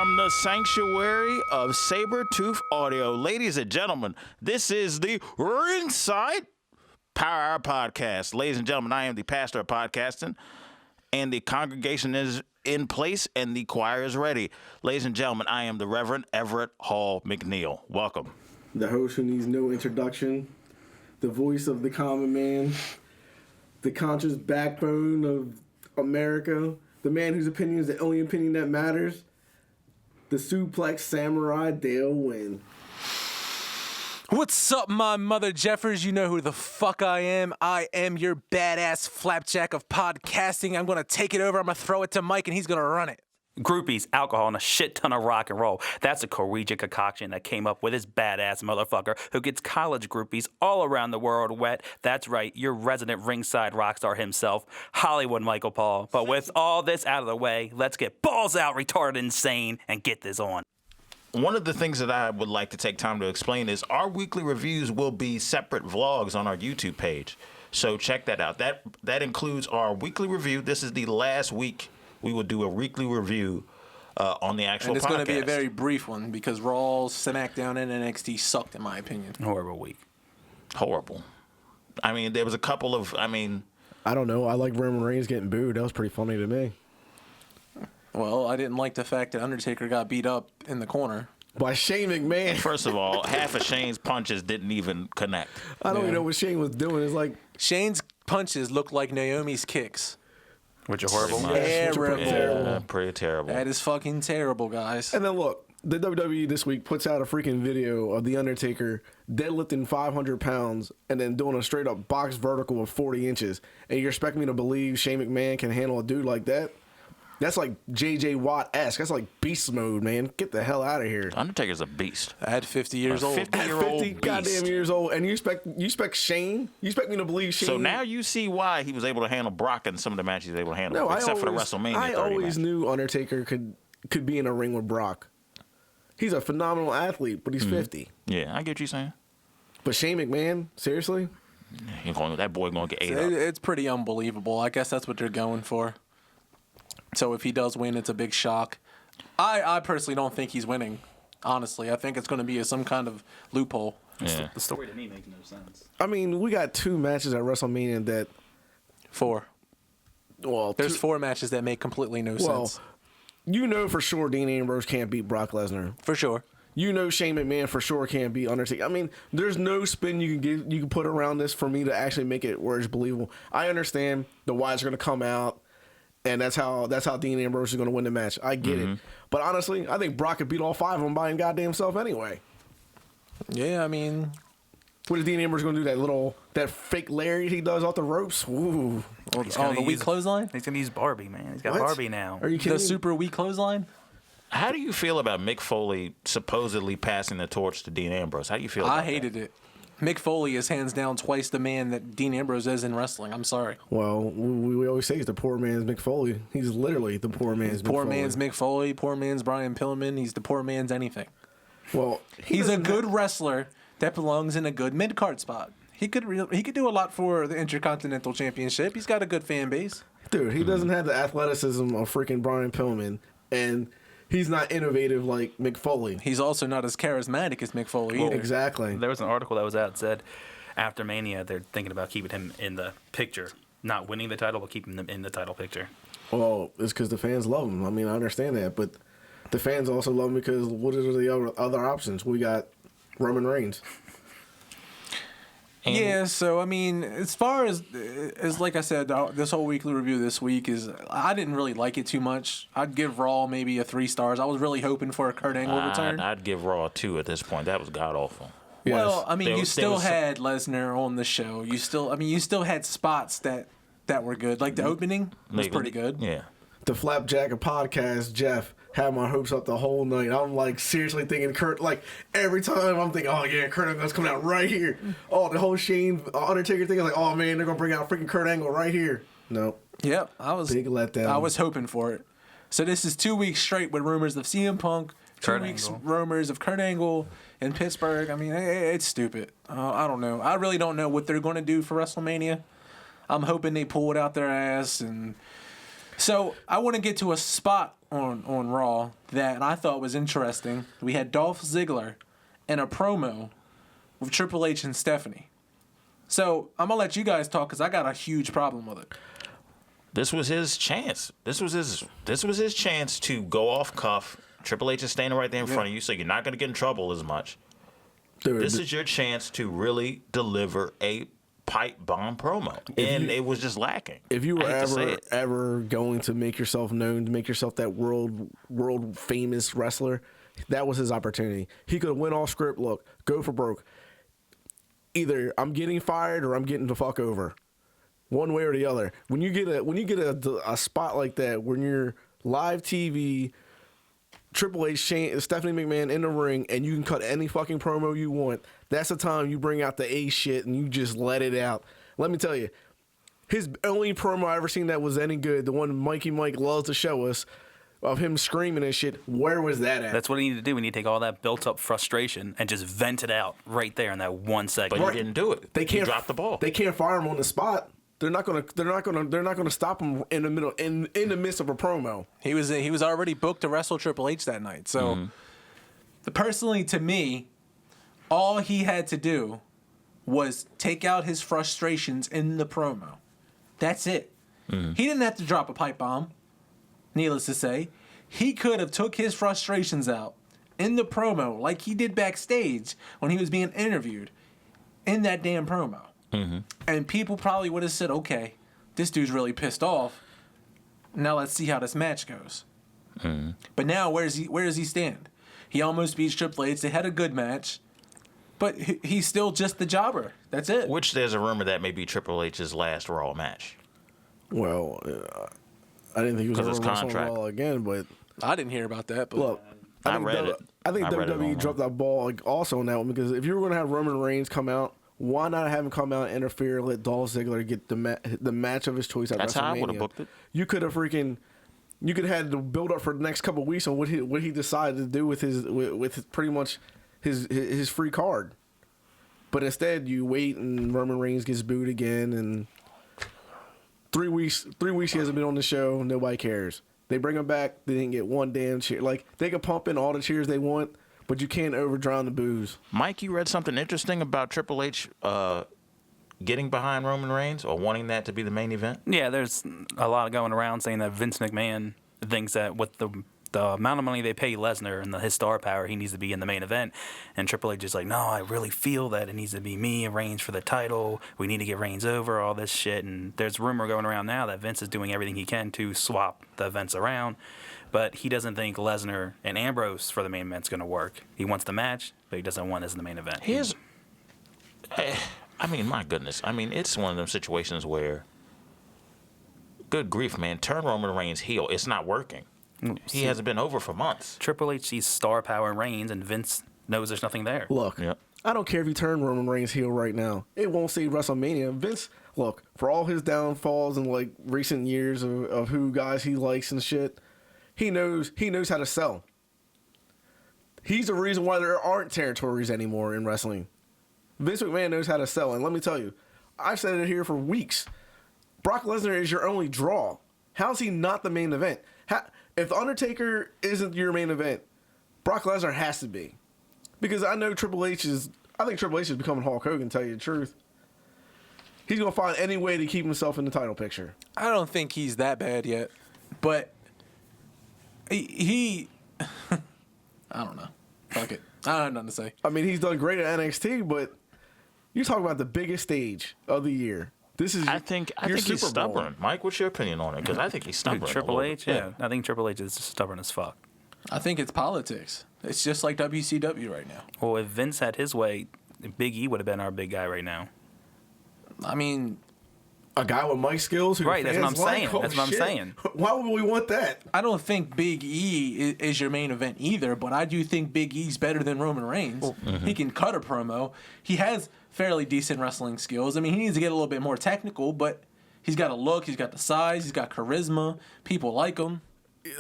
From the sanctuary of Sabertooth Audio, ladies and gentlemen, this is the Ringside Power Hour Podcast. Ladies and gentlemen, I am the pastor of podcasting, and the congregation is in place, and the choir is ready. Ladies and gentlemen, I am the Reverend Everett Hall McNeil. Welcome. The host who needs no introduction, the voice of the common man, the conscious backbone of America, the man whose opinion is the only opinion that matters, the suplex samurai Dale Wynn. What's up, my mother Jeffers? You know who the fuck I am. I am your badass flapjack of podcasting. I'm going to take it over. I'm going to throw it to Mike, and he's going to run it. Groupies, alcohol, and a shit ton of rock and roll. That's a collegiate concoction that came up with this badass motherfucker who gets college groupies all around the world wet. That's right, your resident ringside rock star himself, Hollywood Michael Paul. But with all this out of the way, let's get balls out, retarded, insane, and get this on. One of the things that I would like to take time to explain is our weekly reviews will be separate vlogs on our YouTube page. So check that out. That includes our weekly review. This is the last week we will do a weekly review on the actual podcast. And it's going to be a very brief one because Raw, SmackDown, and NXT sucked, in my opinion. Horrible week. Horrible. I mean, there was a couple of, I don't know. I like Roman Reigns getting booed. That was pretty funny to me. Well, I didn't like the fact that Undertaker got beat up in the corner. By Shane McMahon. First of all, half of Shane's punches didn't even connect. I don't even know what Shane was doing. It's like Shane's punches looked like Naomi's kicks. Which are horrible. Terrible. Yeah, pretty terrible. That is fucking terrible, guys. And then look, the WWE this week puts out a freaking video of The Undertaker deadlifting 500 pounds and then doing a straight up box vertical of 40 inches. And you're expecting me to believe Shane McMahon can handle a dude like that? That's like J.J. Watt-esque. That's like beast mode, man. Get the hell out of here. Undertaker's a beast. At 50 years old. 50-year-old 50 goddamn years old. And you expect Shane? You expect me to believe Shane? So now you see why he was able to handle Brock in some of the matches he was able to handle, except for the WrestleMania 30 I always match. knew Undertaker could be in a ring with Brock. He's a phenomenal athlete, but he's 50. Yeah, I get what you're saying. But Shane McMahon? Seriously? That boy going to get ate up. It's pretty unbelievable. I guess that's what they're going for. So if he does win, it's a big shock. I personally don't think he's winning, honestly. I think it's going to be some kind of loophole. Yeah. The story to me makes no sense. I mean, we got 2 matches at WrestleMania that... 4. Well, There's 4 matches that make completely no sense. You know for sure Dean Ambrose can't beat Brock Lesnar. For sure. You know Shane McMahon for sure can't beat Undertaker. I mean, there's no spin you can put around this for me to actually make it where it's believable. I understand the Wyatts are going to come out, and that's how Dean Ambrose is going to win the match. I get it. But honestly, I think Brock could beat all 5 of them by his goddamn self anyway. Yeah, I mean... What is Dean Ambrose going to do? That fake lariat he does off the ropes? Ooh. the weak clothesline? He's going to use Barbie, man. He's got Barbie now. Are you kidding The me? super weak clothesline? How do you feel about Mick Foley supposedly passing the torch to Dean Ambrose? How do you feel about that? I hated it. Mick Foley is hands down twice the man that Dean Ambrose is in wrestling. I'm sorry. Well, we always say he's the poor man's Mick Foley. He's literally the poor man's Mick Poor Foley. man's Mick Foley, poor man's Brian Pillman. He's the poor man's anything. Well, He's a good wrestler that belongs in a good mid-card spot. He could do a lot for the Intercontinental Championship. He's got a good fan base. Dude, he doesn't have the athleticism of freaking Brian Pillman, and he's not innovative like Mick Foley. He's also not as charismatic as Mick Foley either. Exactly. There was an article that was out that said after Mania, they're thinking about keeping him in the picture. Not winning the title, but keeping him in the title picture. Well, it's because the fans love him. I mean, I understand that, but the fans also love him because what are the other options? We got Roman Reigns. Yeah, so I mean, as far as like I said, this whole weekly review this week is I didn't really like it too much. I'd give Raw maybe a 3 stars. I was really hoping for a Kurt Angle return. I'd give Raw a 2 at this point. That was god awful. Yes. Well, I mean, you still was had Lesnar on the show. You still had spots that were good. Like the opening was pretty good. Yeah. The Flapjack of podcast, Jeff, had my hopes up the whole night. I'm like seriously thinking Kurt. Like every time I'm thinking, oh yeah, Kurt Angle's coming out right here. Oh, the whole Shane Undertaker thing. I was like, oh man, they're gonna bring out freaking Kurt Angle right here. No. Yep, I was Big letdown. I was hoping for it. So this is 2 weeks straight with rumors of CM Punk, 2 Kurt weeks Angle. rumors of Kurt Angle in Pittsburgh. I mean, it's stupid. I don't know. I really don't know what they're going to do for WrestleMania. I'm hoping they pull it out their ass and So I want to get to a spot on Raw that I thought was interesting. We had Dolph Ziggler in a promo with Triple H and Stephanie. So I'm gonna let you guys talk because I got a huge problem with it. This was his chance. This was his chance to go off cuff. Triple H is standing right there in front of you, so you're not gonna get in trouble as much. Dude, This is your chance to really deliver a pipe bomb promo, and it was just lacking. if you were I hate to say it. ever going to make yourself known, to make yourself that world famous wrestler, that was his opportunity. He could have went off script. Look, go for broke. Either I'm getting fired or I'm getting the fuck over. One way or the other. When you get a spot like that, when you're live TV, Triple H, Stephanie McMahon in the ring, and you can cut any fucking promo you want, that's the time you bring out the A shit and you just let it out. Let me tell you, his only promo I ever seen that was any good, the one Mikey Mike loves to show us, of him screaming and shit, where was that at? That's what we need to do. We need to take all that built-up frustration and just vent it out right there in that 1 second. But he didn't do it. They can't He dropped the ball. They can't fire him on the spot. They're not gonna stop him in the middle in the midst of a promo. He was already booked to wrestle Triple H that night. So, personally, to me, all he had to do was take out his frustrations in the promo. That's it. He didn't have to drop a pipe bomb. Needless to say, he could have took his frustrations out in the promo like he did backstage when he was being interviewed in that damn promo. And people probably would have said, okay, this dude's really pissed off. Now let's see how this match goes. But now where does he stand? He almost beats Triple H. They had a good match, but he's still just the jobber. That's it. Which there's a rumor that may be Triple H's last Raw match. Well, I didn't think he was going Because to his wrestle contract. Raw again, but I didn't hear about that, but look, I read it. I think I read it WWE online. dropped that ball also on that one, because if you were going to have Roman Reigns come out, why not have him come out and interfere, let Dolph Ziggler get the match of his choice at That's WrestleMania? how I would have booked it. You could have had the build up for the next couple of weeks on what he decided to do with his pretty much his free card. But instead, you wait and Roman Reigns gets booed again, and 3 weeks he hasn't been on the show. Nobody cares. They bring him back. They didn't get one damn cheer. Like, they can pump in all the cheers they want, but you can't overdrown the boos. Mike, you read something interesting about Triple H getting behind Roman Reigns or wanting that to be the main event? Yeah, there's a lot going around saying that Vince McMahon thinks that with the amount of money they pay Lesnar and his star power, he needs to be in the main event. And Triple H is like, no, I really feel that it needs to be me and Reigns for the title. We need to get Reigns over, all this shit. And there's rumor going around now that Vince is doing everything he can to swap the events around. But he doesn't think Lesnar and Ambrose for the main event's going to work. He wants the match, but he doesn't want it as the main event. I mean, my goodness. I mean, it's one of them situations where, good grief, man, turn Roman Reigns heel. It's not working. He hasn't been over for months. Triple H sees star power in Reigns, and Vince knows there's nothing there. Look, Yep. I don't care if you turn Roman Reigns heel right now. It won't save WrestleMania. Vince, look, for all his downfalls in like recent years of who guys he likes and shit, he knows how to sell. He's the reason why there aren't territories anymore in wrestling. Vince McMahon knows how to sell, and let me tell you, I've said it here for weeks. Brock Lesnar is your only draw. How's he not the main event? If The Undertaker isn't your main event, Brock Lesnar has to be. Because I think Triple H is becoming Hulk Hogan, to tell you the truth. He's going to find any way to keep himself in the title picture. I don't think he's that bad yet. But he I don't know. Fuck it. I don't have nothing to say. I mean, he's done great at NXT, but you're talking about the biggest stage of the year. This is I think your he's Super Bowl. stubborn. Mike, what's your opinion on it? Because I think he's stubborn. Triple H, yeah. I think Triple H is stubborn as fuck. I think it's politics. It's just like WCW right now. Well, if Vince had his way, Big E would have been our big guy right now. I mean, A guy with mic skills who Right, that's fans what I'm like? saying. Oh, That's what I'm shit. saying. Why would we want that? I don't think Big E is your main event either, but I do think Big E's better than Roman Reigns. He can cut a promo. He has fairly decent wrestling skills. I mean, he needs to get a little bit more technical, but he's got a look, he's got the size, he's got charisma. People like him.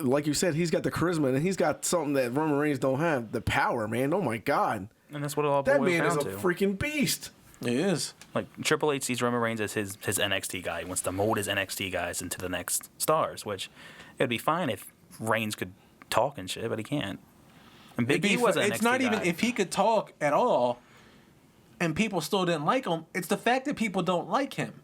Like you said, he's got the charisma, and he's got something that Roman Reigns don't have. The power, man. Oh, my God. And that's what it all That boils man is down a to. freaking beast. It is. Like Triple H sees Roman Reigns as his NXT guy. He wants to mold his NXT guys into the next stars, which it'd be fine if Reigns could talk and shit, but he can't. And Big E was an NXT It's not guy. even if he could talk at all, and people still didn't like him. It's the fact that people don't like him.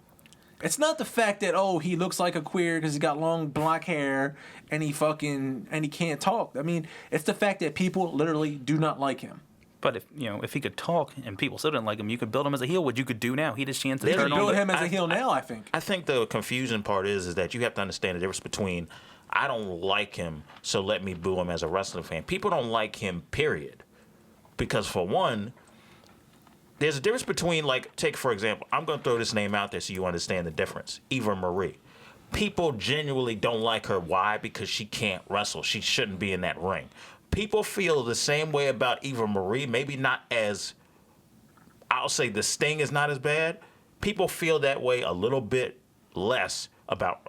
It's not the fact that he looks like a queer because he's got long black hair and he can't talk. I mean, it's the fact that people literally do not like him. But if he could talk and people still didn't like him, you could build him as a heel. What you could do now, he had his chance to There's turn no- on. Build him as a heel now, I think. I think the confusing part is that you have to understand the difference between I don't like him, so let me boo him as a wrestling fan. People don't like him, period. Because for one, there's a difference between, like, take for example, I'm going to throw this name out there so you understand the difference. Eva Marie. People genuinely don't like her. Why? Because she can't wrestle. She shouldn't be in that ring. People feel the same way about Eva Marie. Maybe not as, I'll say the sting is not as bad. People feel that way a little bit less about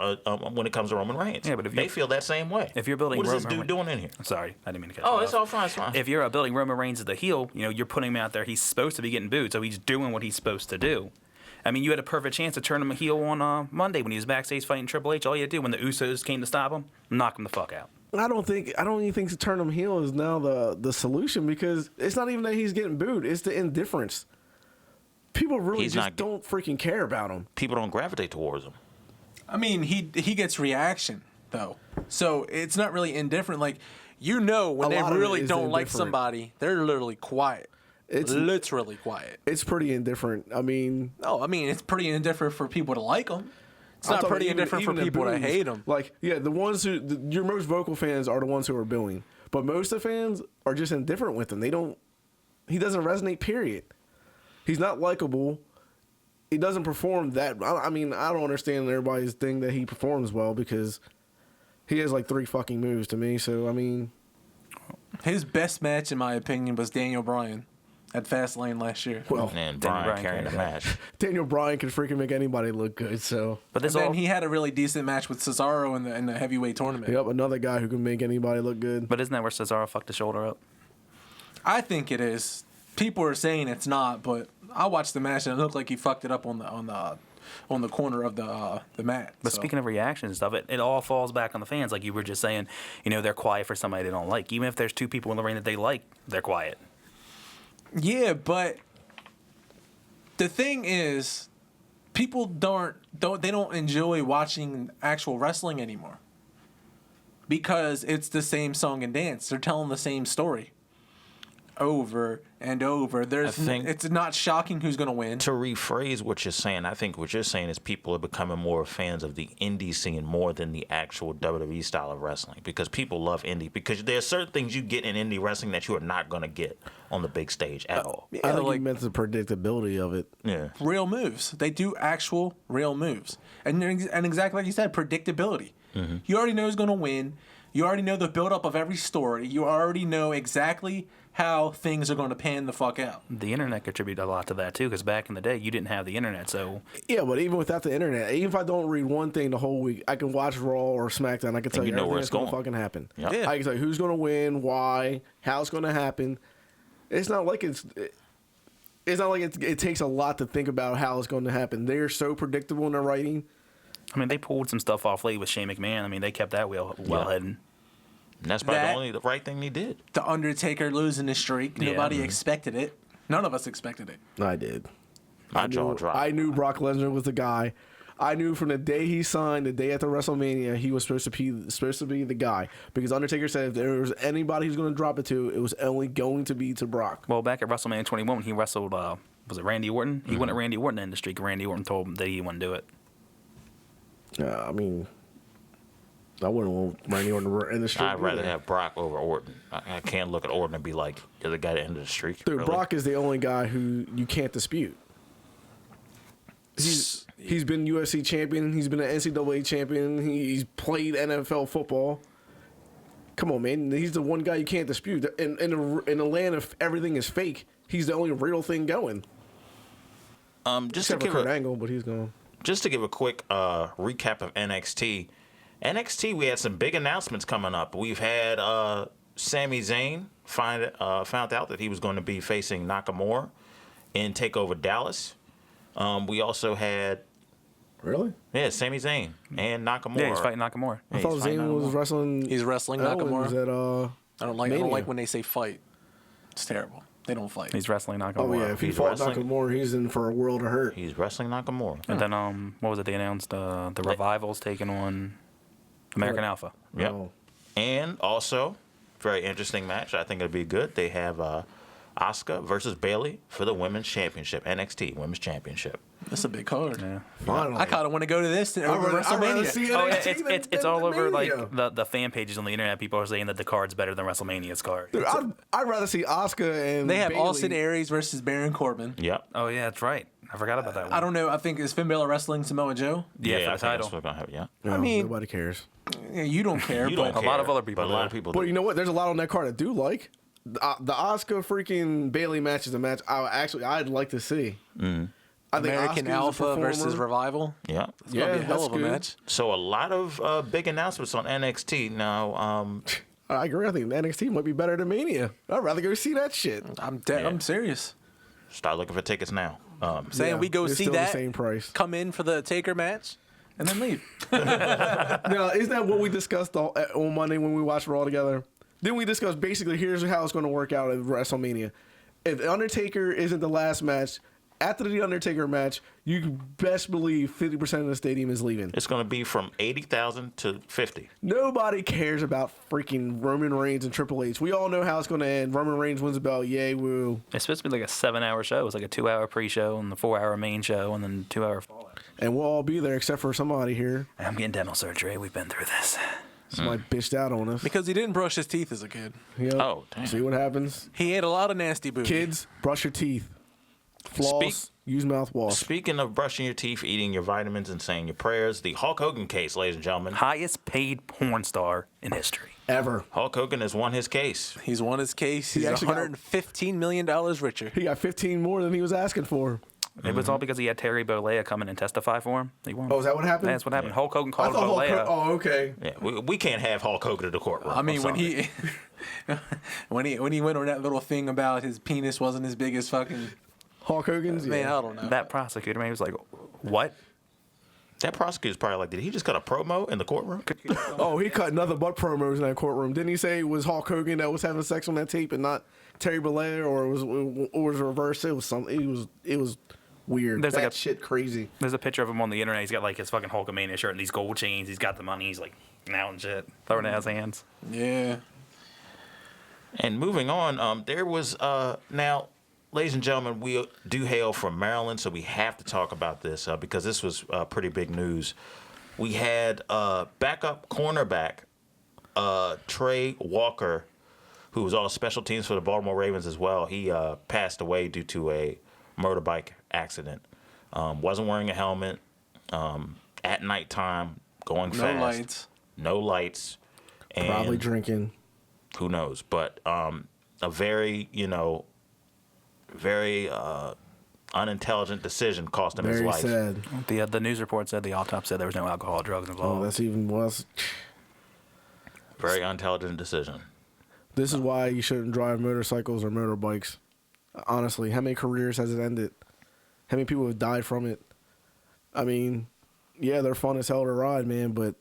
when it comes to Roman Reigns. Yeah, but if they feel that same way. if you're building what is Roman this dude Reigns- doing in here? Sorry, I didn't mean to catch Oh, you it's off. all fine. It's fine. If you're building Roman Reigns as the heel, you're putting him out there. He's supposed to be getting booed, so he's doing what he's supposed to do. I mean, you had a perfect chance to turn him a heel on Monday when he was backstage fighting Triple H. All you had to do when the Usos came to stop him, knock him the fuck out. I don't even think to turn him heel is now the solution, because it's not even that he's getting booed. It's the indifference. People really He's just not- don't freaking care about him. People don't gravitate towards him. I mean, he gets reaction though, so it's not really indifferent. Like when A they lot of it really is don't like indifferent. somebody, they're literally quiet. It's literally quiet. It's pretty indifferent. I mean, No, I mean it's pretty indifferent for people to like them. It's I'm not talking pretty even- indifferent for even the people to boos. hate him. Like, yeah, the ones who your most vocal fans are the ones who are booing, but most of the fans are just indifferent with him. He doesn't resonate. Period. He's not likable. He doesn't perform that. I mean, I don't understand everybody's thing that he performs well, because he has like 3 fucking moves to me. So I mean, His best match, in my opinion, was Daniel Bryan at Fastlane last year. well, And Daniel Brian Bryan carrying the carried match. Daniel Bryan can freaking make anybody look good. So But And this then all, he had a really decent match with Cesaro in the heavyweight tournament. yep, another guy who can make anybody look good. but isn't that where Cesaro fucked his shoulder up? I think it is. People are saying it's not, but I watched the match and it looked like he fucked it up on the corner of the mat. But So. speaking of reactions and stuff, it all falls back on the fans. Like you were just saying, they're quiet for somebody they don't like. Even if there's 2 people in the ring that they like, they're quiet. Yeah, but the thing is, people don't enjoy watching actual wrestling anymore because it's the same song and dance. They're telling the same story over and over. It's not shocking who's going to win. To rephrase what you're saying, I think what you're saying is people are becoming more fans of the indie scene more than the actual WWE style of wrestling, because people love indie, because there are certain things you get in indie wrestling that you are not going to get on the big stage at all. I think like- he meant the predictability of it. Yeah. Real moves. They do actual real moves. And exactly like you said, predictability. Mm-hmm. You already know who's going to win. You already know the buildup of every story. You already know exactly how things are going to pan the fuck out. The internet contributed a lot to that too, because back in the day, you didn't have the internet, so Yeah, but even without the internet, even if I don't read one thing the whole week, I can watch Raw or SmackDown. I can tell you you know everything where that's it's going to going. fucking happen. Yep. Yeah. I can tell you who's going to win, why, how it's going to happen. It's not like it takes a lot to think about how it's going to happen. They're so predictable in their writing. I mean, they pulled some stuff off late with Shane McMahon. I mean, they kept that well hidden. And that's probably the right thing they did. The Undertaker losing the streak. Yeah. Nobody expected it. None of us expected it. I did. My jaw dropped. I knew Brock Lesnar was the guy. I knew from the day he signed, the day after WrestleMania, he was supposed to be the guy, because Undertaker said if there was anybody who's going to drop it to, it was only going to be to Brock. Well, back at WrestleMania 21, when he wrestled, was it Randy Orton? He went at Randy Orton in the streak, and Randy Orton told him that he wouldn't do it. I mean, I wouldn't want Randy Orton in the streak. I'd rather either. have Brock over Orton. I can't look at Orton and be like, you're the guy at the end of the streak. Dude, Really? Brock is the only guy who you can't dispute. He's been UFC champion. He's been an NCAA champion. He's played NFL football. Come on, man. He's the one guy you can't dispute. In a land of everything is fake, he's the only real thing going. Just to Except for give Kurt a, Angle, but he's gone. just to give a quick recap of NXT. NXT, we had some big announcements coming up. We've had Sami Zayn found out that he was going to be facing Nakamura in TakeOver Dallas. We also had Really? Sami Zayn and Nakamura. Yeah, he's fighting Nakamura. I thought Zayn was wrestling. He's wrestling Owens Nakamura. at I don't like when they say fight. It's terrible. They don't fight. He's wrestling Nakamura. Oh yeah, if he He's fought wrestling- Nakamura, he's in for a world of hurt. He's wrestling Nakamura. And then what was it? They announced the Revival's taking on American Alpha. Yep. Oh. And also, very interesting match. I think it'll be good. They have Asuka versus Bayley for the Women's Championship, NXT Women's Championship. That's a big card. Yeah. Finally. I kind of want to go to this over I'd rather WrestleMania. see Oh, yeah, NXT it's than all over like Mania. the fan pages on the internet. People are saying that the card's better than WrestleMania's card. Dude, I'd rather see Asuka and They have Bayley. Austin Aries versus Baron Corbin. Yep. Oh yeah, that's right. I forgot about that one. I don't know. I think is Finn Balor wrestling Samoa Joe? Yeah, I for the think title. that's what's gonna happen. Yeah. No, I mean- nobody cares. Yeah, you don't care. You but don't care, lot of other people but a lot do. of people But do. you know what? There's a lot on that card I do like. The Asuka freaking Bayley match is a match I'd like to see. I think American Asuka's a Alpha versus performer. Revival. Yeah. It's gonna be a hell that's of a good. match. So a lot of big announcements on NXT now. I agree. I think NXT might be better than Mania. I'd rather go see that shit. I'm dead. Yeah. I'm serious. Start looking for tickets now. Saying Yeah, we go it's see still that. the same price. Come in for the Taker match, and then leave. Now, isn't that what we discussed on Monday when we watched Raw together? Then we discussed basically here's how it's going to work out at WrestleMania. If The Undertaker isn't the last match, after the Undertaker match, you can best believe 50% of the stadium is leaving. It's going to be from 80,000 to 50. Nobody cares about freaking Roman Reigns and Triple H. We all know how it's going to end. Roman Reigns wins the belt. Yay, woo. It's supposed to be like a 7-hour show. It's like a 2-hour pre-show and the 4-hour main show and then 2-hour fallout. And we'll all be there except for somebody here. I'm getting dental surgery. We've been through this. Somebody bitched out on us. Because he didn't brush his teeth as a kid. Yep. Oh, damn. See what happens? He ate a lot of nasty booty. Kids, brush your teeth. Floss, use mouthwash. Speaking of brushing your teeth, eating your vitamins, and saying your prayers, the Hulk Hogan case, ladies and gentlemen. Highest paid porn star in history. Ever. Hulk Hogan has won his case. He's won his case. He's actually got- $115 million richer. He got 15 more than he was asking for. It was all because he had Terry Bollea come in and testify for him. He won. Oh, is that what happened? That's what happened. Hulk Hogan I called thought Hulk Bollea. Oh, okay. Yeah, we can't have Hulk Hogan in the courtroom. I mean, I'm when sorry. he when he went on that little thing about his penis wasn't as big as fucking Hulk Hogan's? man, Yeah. I don't know. That prosecutor, man, he was like, what? That prosecutor's probably like, did he just cut a promo in the courtroom? Oh, he cut nothing but promos in that courtroom. Didn't he say it was Hulk Hogan that was having sex on that tape and not Terry Bollea, or it was reversed? It was something. It was weird. There's that like a- shit crazy. There's a picture of him on the internet. He's got like his fucking Hulkamania shirt and these gold chains. He's got the money. He's like, now and shit. Throwing it in his hands. Yeah. And moving on, there was now, ladies and gentlemen, we do hail from Maryland, so we have to talk about this because this was pretty big news. We had backup cornerback Trey Walker, who was all special teams for the Baltimore Ravens as well. He passed away due to a motorbike accident. Wasn't wearing a helmet. At nighttime, going No fast. lights. No lights. And Probably drinking. who knows? But a very, very unintelligent decision cost him his Very life. sad. The news report said the autopsy said there was no alcohol or drugs Oh, involved. that's even worse. Very unintelligent decision. This is why you shouldn't drive motorcycles or motorbikes. Honestly, how many careers has it ended? How many people have died from it? I mean, yeah, they're fun as hell to ride, man, but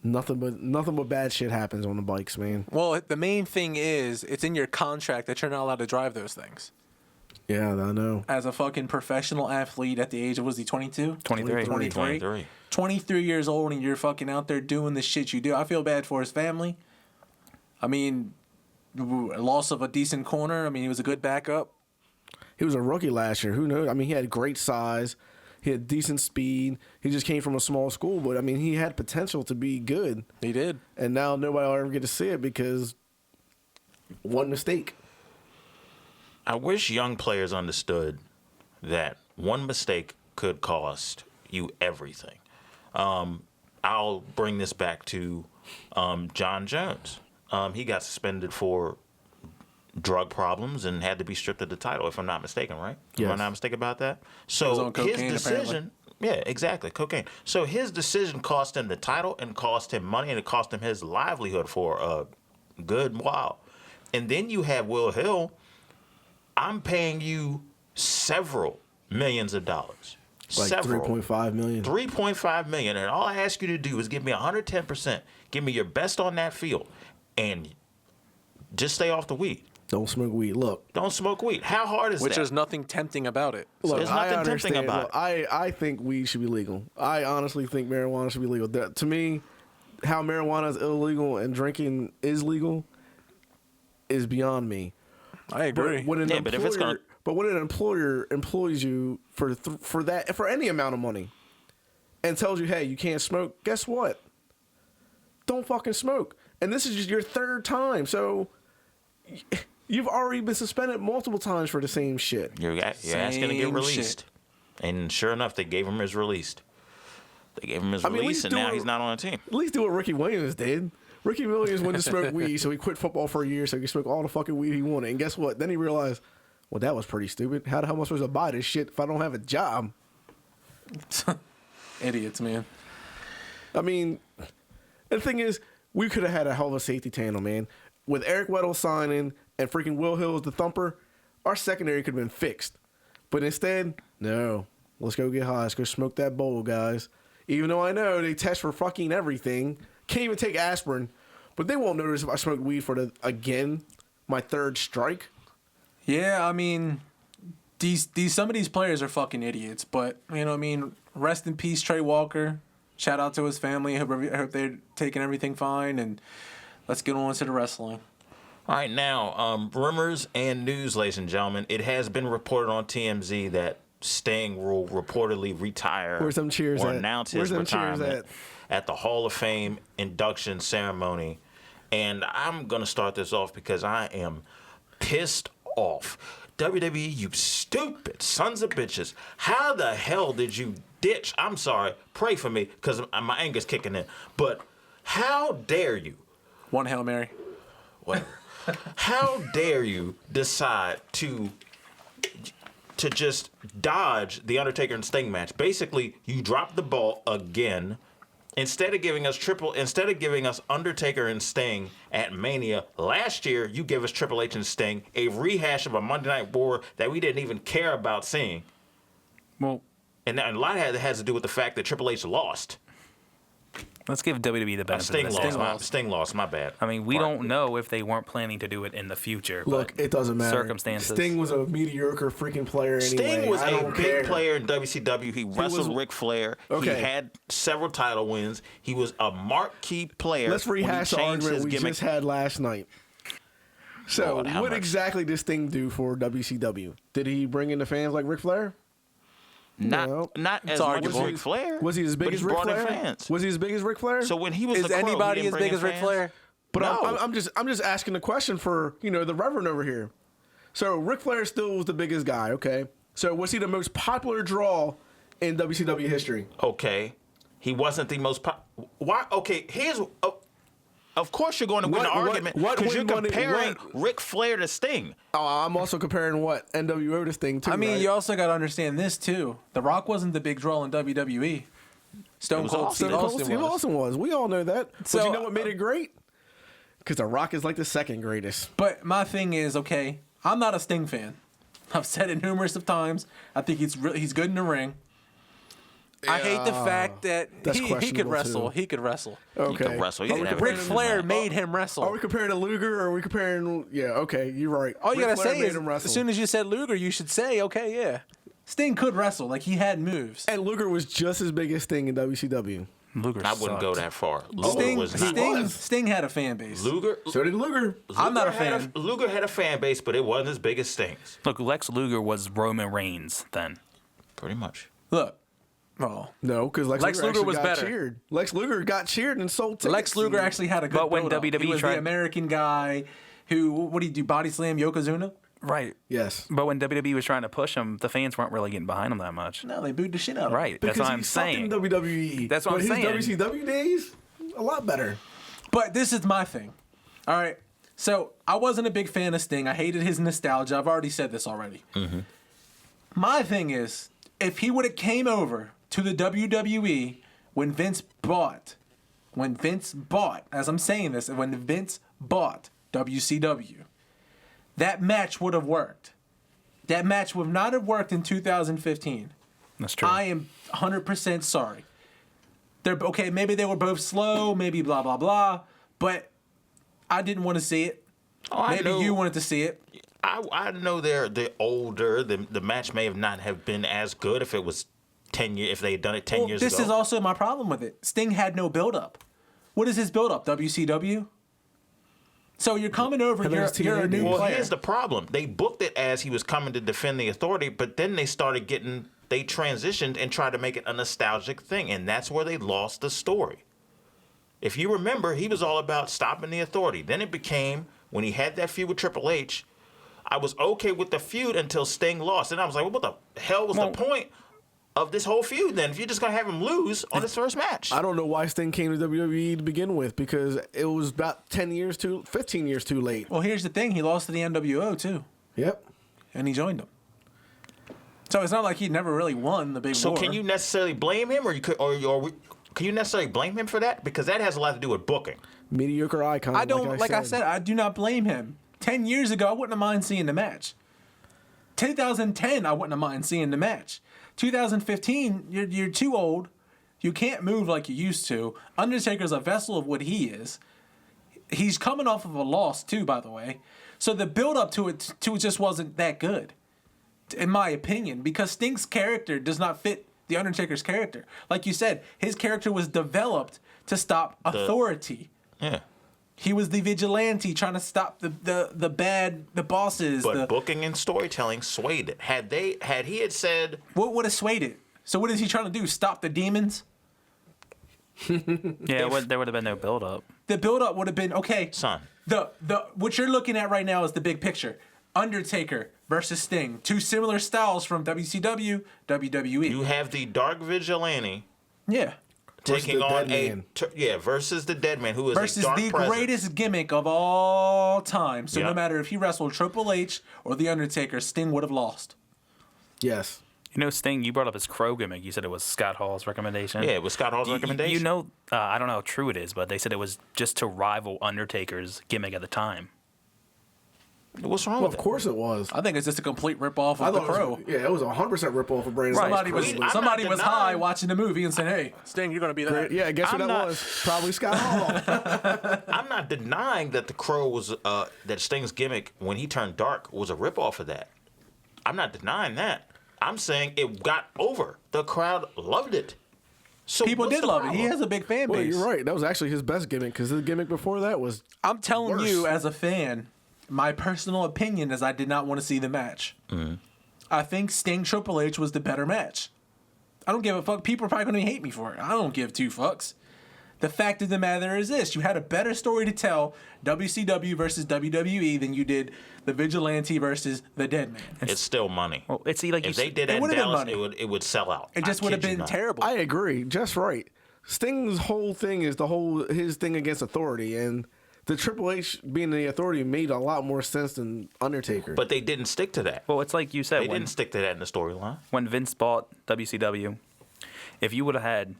nothing but bad shit happens on the bikes, man. Well, the main thing is it's in your contract that you're not allowed to drive those things. Yeah, I know. As a fucking professional athlete at the age of, was he 22? 23. 23. 23 years old and you're fucking out there doing the shit you do. I feel bad for his family. I mean, loss of a decent corner. I mean, he was a good backup. He was a rookie last year. Who knows? I mean, he had great size. He had decent speed. He just came from a small school, but I mean, he had potential to be good. He did. And now nobody will ever get to see it because one mistake. I wish young players understood that one mistake could cost you everything. I'll bring this back to John Jones. He got suspended for drug problems and had to be stripped of the title, if I'm not mistaken, right? Am I Yes. not mistaken about that? was So on cocaine, his decision, yeah, exactly, cocaine. So his decision cost him the title and cost him money and it cost him his livelihood for a good while. And then you have Will Hill. I'm paying you several millions of dollars. Like several. 3.5 million. 3.5 million, and all I ask you to do is give me 110%. Give me your best on that field, and just stay off the weed. Don't smoke weed. Look, Don't smoke weed. How hard is Which that? there's nothing tempting about it. look. There's I nothing tempting understand. about Look, it. I think weed should be legal. I honestly think marijuana should be legal. To me, how marijuana is illegal and drinking is legal is beyond me. I agree. When an Yeah, but if it's gonna- but when an employer employs you for that for any amount of money and tells you, hey, you can't smoke, guess what? Don't fucking smoke. And this is just your third time, so you've already been suspended multiple times for the same shit. You're asking to get Same released. And sure enough, they gave him his released. They gave him his I mean, at release, least and do now it- he's not on the team. At least do what Ricky Williams did. Ricky Williams wanted to smoke weed, so he quit football for a year so he could smoke all the fucking weed he wanted. And guess what? Then he realized, well, that was pretty stupid. How the hell am I supposed to buy this shit if I don't have a job? Idiots, man. I mean, the thing is, we could have had a hell of a safety tandem, man. With Eric Weddle signing and freaking Will Hills the thumper, our secondary could have been fixed. But instead, no. Let's go get high. Let's go smoke that bowl, guys. Even though I know they test for fucking everything. Can't even take aspirin. But they won't notice if I smoked weed for my third strike. Yeah, I mean, these some of these players are fucking idiots. But you know, what I mean, rest in peace, Trey Walker. Shout out to his family. I hope they're taking everything fine. And let's get on to the wrestling. All right, now, rumors and news, ladies and gentlemen. It has been reported on TMZ that Sting will reportedly retire Where's them cheers or at? announce Where's his them cheers retirement at the Hall of Fame induction ceremony. And I'm going to start this off because I am pissed off. WWE, you stupid sons of bitches. How the hell did you ditch? I'm sorry. Pray for me because my anger's kicking in. But how dare you? One Hail Mary. Whatever. How dare you decide to just dodge the Undertaker and Sting match? Basically, you dropped the ball again. Instead of giving us Undertaker and Sting at Mania last year, you give us Triple H and Sting, a rehash of a Monday Night War that we didn't even care about seeing. Well, And a lot of that has to do with the fact that Triple H lost. Let's give WWE the benefit of the doubt. Sting lost. My bad. I mean, we don't know if they weren't planning to do it in the future. Look, but it doesn't matter. Circumstances. Sting was a mediocre freaking player anyway. Sting was I a don't big care. player in WCW. He wrestled was- Ric Flair. Okay. He had several title wins. He was a marquee player. Let's when he rehash the changed argument his we gimmick. just had last night. So, Lord, how what much? exactly did Sting do for WCW? Did he bring in the fans like Ric Flair? No. Not as It's much arguable. as Ric Flair. Was he as big but as he Ric brought in Flair? fans. Was he as big as Ric Flair? So when he was is the Crow, he anybody didn't as bring big in as Ric fans? Flair? But No. I'm just asking the question for the Reverend over here. So Ric Flair still was the biggest guy, okay? So was he the most popular draw in WCW history? Okay, he wasn't the most. Why? Okay, here's. Of course, you're going to win the argument because you're comparing Ric Flair to Sting. I'm also comparing what NWO to Sting too. I mean, right? you also got to understand this too. The Rock wasn't the big draw in WWE. Stone was Cold Austin. Steve Stone Austin Steve was. Austin was. We all know that. So, but you know what made it great? Because The Rock is like the second greatest. But my thing is, okay, I'm not a Sting fan. I've said it numerous of times. I think he's good in the ring. I hate the fact that That's he could questionable, wrestle. too. He could wrestle. Okay. He could wrestle. He Are we didn't have Ric anything Flair to do. made him Are wrestle. we comparing to Luger or are we comparing? Yeah, okay, you're right. All you Ric gotta Flair say made is, him wrestle. as soon as you said Luger, you should say, okay, yeah. Sting could wrestle. Like, he had moves. And Luger was just as big as Sting in WCW. Luger I wouldn't go sucked. that far. Luger Sting, was not. Sting, Sting had a fan base. Luger. So did Luger. I'm not a Luger had fan. Luger had a fan base, but it wasn't as big as Sting's. Look, Lex Luger was Roman Reigns then. Pretty much. Look. Oh. No, because Lex Lex Luger Luger was actually got better. cheered. Lex Luger got cheered and sold tickets. Lex Luger actually had a good But when build-up. WWE He was tried- the American guy who, what did he do, body slam Yokozuna? Right. Yes. But when WWE was trying to push him, the fans weren't really getting behind him that much. No, they booed the shit out of him. Right. That's what I'm he sucked saying. in WWE. That's what But I'm saying. His WCW days, a lot better. But this is my thing. All right. So I wasn't a big fan of Sting. I hated his nostalgia. I've already said this already. Mm-hmm. My thing is, if he would have came over to the WWE when Vince bought, as I'm saying this, when Vince bought WCW, that match would have worked. That match would not have worked in 2015. That's true. I am 100% sorry. They're okay. Maybe they were both slow. Maybe blah blah blah. But I didn't want to see it. Maybe you wanted to see it. I know they're older. The match may not have been as good if it was 10 years. If they had done it 10 years ago. This is also my problem with it. Sting had no build up. What is his build up? WCW. So you're coming over. You're a new player. Here's the problem. They booked it as he was coming to defend the Authority, but then they transitioned and tried to make it a nostalgic thing, and that's where they lost the story. If you remember, he was all about stopping the Authority. Then it became, when he had that feud with Triple H, I was okay with the feud until Sting lost. And I was like, well, what the hell was the point of this whole feud then, if you're just going to have him lose on his first match? I don't know why Sting came to WWE to begin with, because it was about 15 years too late. Well, here's the thing. He lost to the NWO, too. Yep. And he joined them. So it's not like he never really won the big war. So can you necessarily blame him, can you necessarily blame him for that? Because that has a lot to do with booking. Mediocre icon. I don't, like I said, I do not blame him. 10 years ago, I wouldn't have mind seeing the match. 2010, I wouldn't have mind seeing the match. 2015, you're too old. You can't move like you used to. Undertaker's a vessel of what he is. He's coming off of a loss, too, by the way. So the build-up to it just wasn't that good, in my opinion, because Sting's character does not fit the Undertaker's character. Like you said, his character was developed to stop authority. Yeah. He was the vigilante trying to stop the bosses. But booking and storytelling swayed it. Had he said, what would have swayed it? So what is he trying to do? Stop the demons? Yeah, there would have been no build up. The build up would have been okay. son, The what you're looking at right now is the big picture. Undertaker versus Sting, two similar styles from WCW, WWE. you have the Dark Vigilante Yeah. taking on Dead Man. versus the Dead Man, who is Versus a dark the presence. greatest gimmick of all time. So no Yeah. matter if he wrestled Triple H or The Undertaker, Sting would have lost. Yes. You know, Sting, you brought up his Crow gimmick. You said it was Scott Hall's recommendation. Yeah, it was Scott Hall's recommendation. You know, I don't know how true it is, but they said it was just to rival Undertaker's gimmick at the time. What's wrong Well, with of it? course it was. I think it's just a complete ripoff of The Crow. It was a 100% ripoff of Brandon. Somebody was I'm not somebody was high denying- watching the movie and saying, "Hey, Sting, you're gonna be that." Yeah, guess who I'm that not- was? Probably Scott Hall. I'm not denying that the Crow was that Sting's gimmick when he turned dark was a ripoff of that. I'm not denying that. I'm saying it got over. The crowd loved it. So People what's did the love it. problem? He has a big fan base. Well, you're right. That was actually his best gimmick, because the gimmick before that was I'm telling worse. you, as a fan, my personal opinion is I did not want to see the match. Mm-hmm. I think Sting Triple H was the better match. I don't give a fuck. People are probably going to hate me for it. I don't give two fucks. The fact of the matter is this. You had a better story to tell, WCW versus WWE, than you did the Vigilante versus the Dead Man. It's still money. Well, it's like you If they said- did that in would've been Dallas, money. it would sell out. It just I would have kid you been not. terrible. I agree, just right. Sting's whole thing is his thing against authority, and the Triple H being the authority made a lot more sense than Undertaker. But they didn't stick to that. Well, it's like you said They when didn't stick to that in the storyline. Vince bought WCW. If you would have had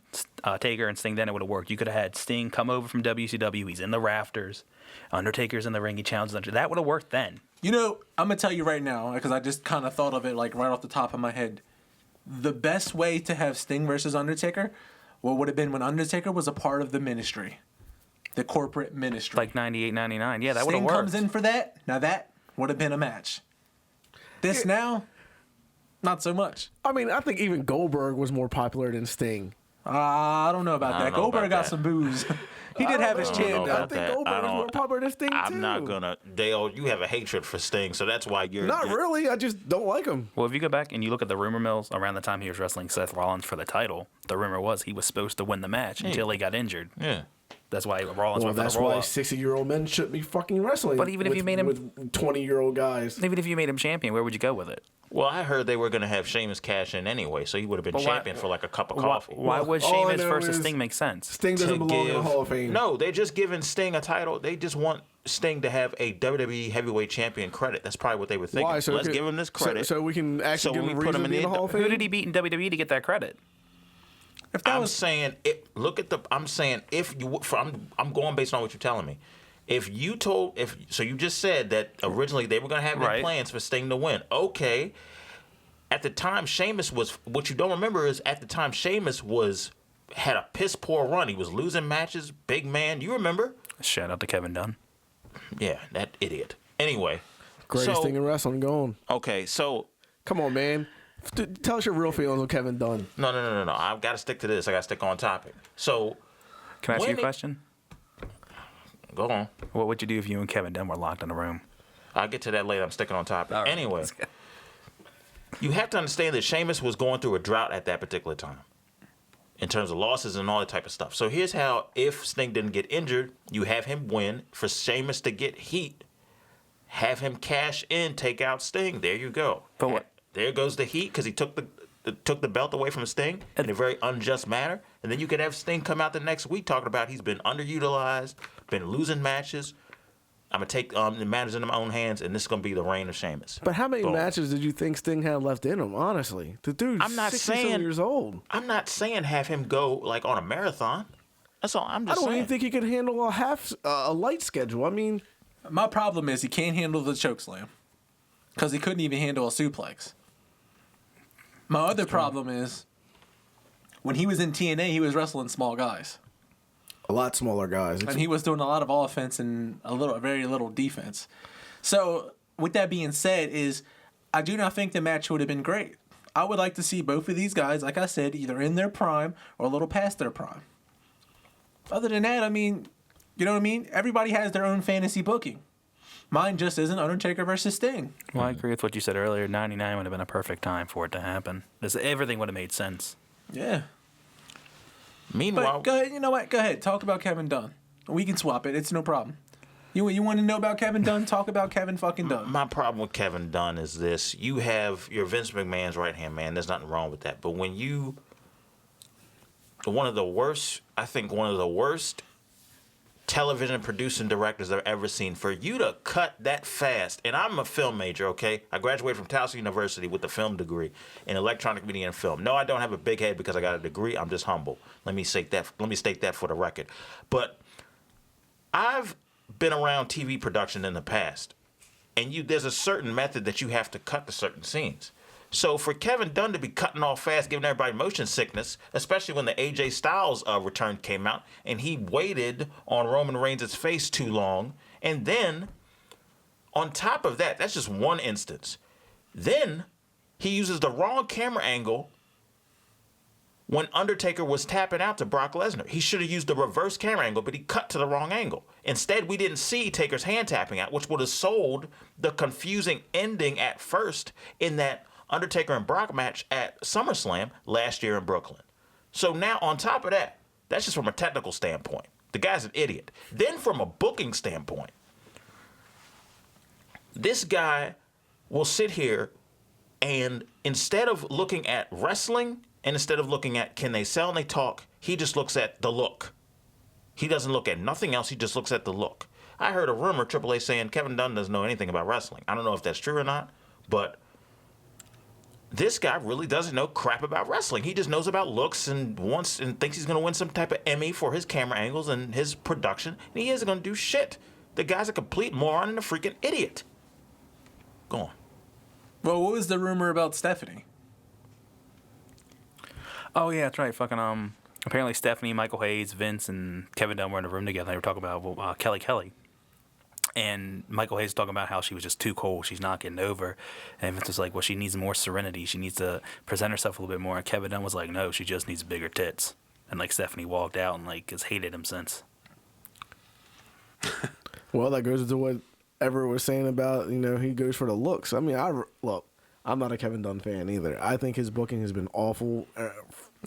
Taker and Sting, then it would have worked. You could have had Sting come over from WCW. He's in the rafters. Undertaker's in the ring. He challenges Undertaker. That would have worked then. You know, I'm going to tell you right now, because I just kind of thought of it like right off the top of my head. The best way to have Sting versus Undertaker, what would have been when Undertaker was a part of the ministry, the corporate ministry. Like 98, 99. Yeah, that would have Sting worked. comes in for that. Now that would have been a match. This now, not so much. I mean, I think even Goldberg was more popular than Sting. I don't know about I that. don't know Goldberg about got that. some booze. He did have his I don't know chin about I down. think that. Goldberg was more popular than Sting, I'm too. not gonna, Dale. You have a hatred for Sting, so that's why you're Not really. I just don't like him. Well, if you go back and you look at the rumor mills around the time he was wrestling Seth Rollins for the title, the rumor was he was supposed to win the match until he got injured. Yeah. That's why Rollins Well, went for that's the roll why up. 60-year-old men shouldn't be fucking wrestling. But even if you made him- with 20-year-old guys. Even if you made him champion, where would you go with it? Well, I heard they were gonna have Sheamus cash in anyway, so he would have been But why- champion for like a cup of Why, coffee. why would all I Sheamus know versus is- Sting make sense? Sting doesn't To belong in the give- Hall of Fame. No, they're just giving Sting a title. They just want Sting to have a WWE heavyweight champion credit. That's probably what they were thinking. Why? So Let's give him this credit. So we can actually So give when him a we put reason him to be in in the Hall of Fame? Who did he beat in WWE to get that credit? If that I'm was saying it. Look at the. I'm saying if you. I'm going based on what you're telling me. If you just said that originally they were going to have their plans for Sting to win. Okay. At the time, Sheamus was, what you don't remember is at the time, Sheamus had a piss poor run. He was losing matches, big man. You remember? Shout out to Kevin Dunn. Yeah, that idiot. Anyway. Greatest thing in wrestling going. Okay, so. Come on, man. Tell us your real feelings on Kevin Dunn. No. I've got to stick to this. I got to stick on topic. So. Can I ask you a question? Go on. What would you do if you and Kevin Dunn were locked in a room? I'll get to that later. I'm sticking on topic. Right, anyway, you have to understand that Sheamus was going through a drought at that particular time in terms of losses and all that type of stuff. So here's how, if Sting didn't get injured, you have him win. For Sheamus to get heat, have him cash in, take out Sting. There you go. But what? There goes the heat because he took the belt away from Sting in a very unjust manner. And then you could have Sting come out the next week talking about he's been underutilized, been losing matches. I'm going to take the matters into my own hands, and this is going to be the reign of Sheamus. But how many matches did you think Sting had left in him, honestly? The dude's 67 years old. I'm not saying have him go, like, on a marathon. That's all I'm just saying. I don't even think he could handle a light schedule. I mean... My problem is he can't handle the chokeslam because he couldn't even handle a suplex. My other problem is when he was in TNA, he was wrestling small guys. A lot smaller guys. And he was doing a lot of offense and very little defense. So, with that being said, I do not think the match would have been great. I would like to see both of these guys, like I said, either in their prime or a little past their prime. Other than that, I mean, you know what I mean? Everybody has their own fantasy booking. Mine just isn't Undertaker versus Sting. Well, I agree with what you said earlier. 99 would have been a perfect time for it to happen. Everything would have made sense. Yeah. Meanwhile, but go ahead. You know what? Go ahead. Talk about Kevin Dunn. We can swap it. It's no problem. You want to know about Kevin Dunn? Talk about Kevin fucking Dunn. My problem with Kevin Dunn is this: you have your Vince McMahon's right hand man. There's nothing wrong with that. But when one of the worst television producing directors I've ever seen, for you to cut that fast, and I'm a film major, okay? I graduated from Towson University with a film degree in electronic media and film. No, I don't have a big head because I got a degree. I'm just humble. Let me state that for the record. But I've been around TV production in the past, and there's a certain method that you have to cut to certain scenes. So for Kevin Dunn to be cutting off fast, giving everybody motion sickness, especially when the AJ Styles return came out, and he waited on Roman Reigns' face too long, and then on top of that, that's just one instance. Then he uses the wrong camera angle when Undertaker was tapping out to Brock Lesnar. He should have used the reverse camera angle, but he cut to the wrong angle. Instead, we didn't see Taker's hand tapping out, which would have sold the confusing ending at first in that Undertaker and Brock match at SummerSlam last year in Brooklyn. So now, on top of that, that's just from a technical standpoint. The guy's an idiot. Then from a booking standpoint, this guy will sit here and instead of looking at wrestling and instead of looking at can they sell and they talk, he just looks at the look. He doesn't look at nothing else. He just looks at the look. I heard a rumor, AAA, saying Kevin Dunn doesn't know anything about wrestling. I don't know if that's true or not, but this guy really doesn't know crap about wrestling. He just knows about looks and thinks he's going to win some type of Emmy for his camera angles and his production. And he isn't going to do shit. The guy's a complete moron and a freaking idiot. Go on. Well, what was the rumor about Stephanie? Oh, yeah, that's right. Fucking, apparently Stephanie, Michael Hayes, Vince, and Kevin Dunn were in a room together. They were talking about Kelly. And Michael Hayes talking about how she was just too cold. She's not getting over. And Vince was like, well, she needs more serenity. She needs to present herself a little bit more. And Kevin Dunn was like, no, she just needs bigger tits. And, like, Stephanie walked out and, like, has hated him since. Well, that goes into what Everett was saying about, he goes for the looks. I mean, I'm not a Kevin Dunn fan either. I think his booking has been awful.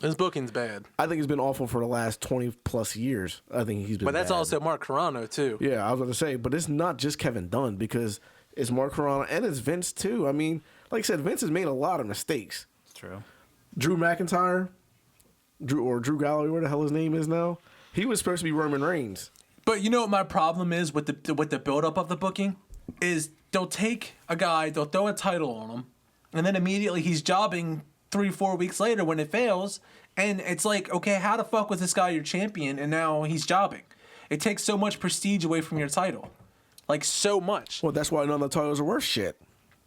His booking's bad. I think it's been awful for the last 20-plus years. I think he's been But that's bad. also Mark Carrano, too. Yeah, I was going to say, but it's not just Kevin Dunn because it's Mark Carrano and it's Vince, too. I mean, like I said, Vince has made a lot of mistakes. It's true. Drew McIntyre, Drew Galloway, where the hell his name is now, he was supposed to be Roman Reigns. But you know what my problem is with the build-up of the booking? Is they'll take a guy, they'll throw a title on him, and then immediately he's jobbing 3-4 weeks later when it fails, and it's like, okay, how the fuck was this guy your champion and now he's jobbing? It takes so much prestige away from your title. Like, so much. Well, that's why none of the titles are worth shit.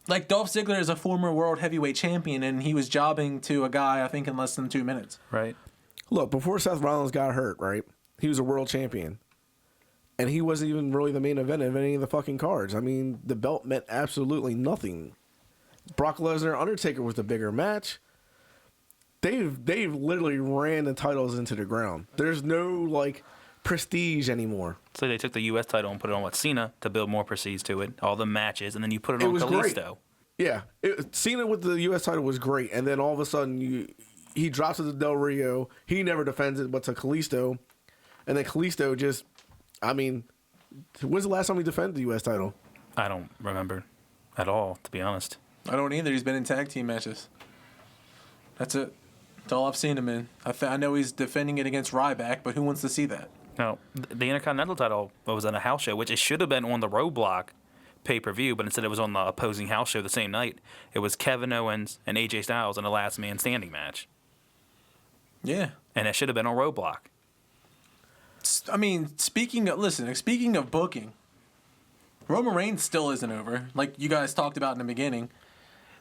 Like, Dolph Ziggler is a former world heavyweight champion, and he was jobbing to a guy, I think, in less than 2 minutes. Right. Look, before Seth Rollins got hurt, right? He was a world champion. And he wasn't even really the main event of any of the fucking cards. I mean, the belt meant absolutely nothing. Brock Lesnar, Undertaker was the bigger match. They've literally ran the titles into the ground. There's no, like, prestige anymore. So they took the U.S. title and put it on Cena to build more prestige to it, all the matches, and then you put it on Kalisto. Yeah, Cena with the U.S. title was great, and then all of a sudden he drops it to Del Rio. He never defends it, but to Kalisto, and then Kalisto just, I mean, when's the last time he defended the U.S. title? I don't remember at all, to be honest. I don't either. He's been in tag team matches. That's it. That's all I've seen him in. I know he's defending it against Ryback, but who wants to see that? No, the Intercontinental title was on a house show, which it should have been on the Roadblock pay-per-view, but instead it was on the opposing house show the same night. It was Kevin Owens and AJ Styles in a last man standing match. Yeah. And it should have been on Roadblock. I mean, speaking of booking, Roman Reigns still isn't over, like you guys talked about in the beginning.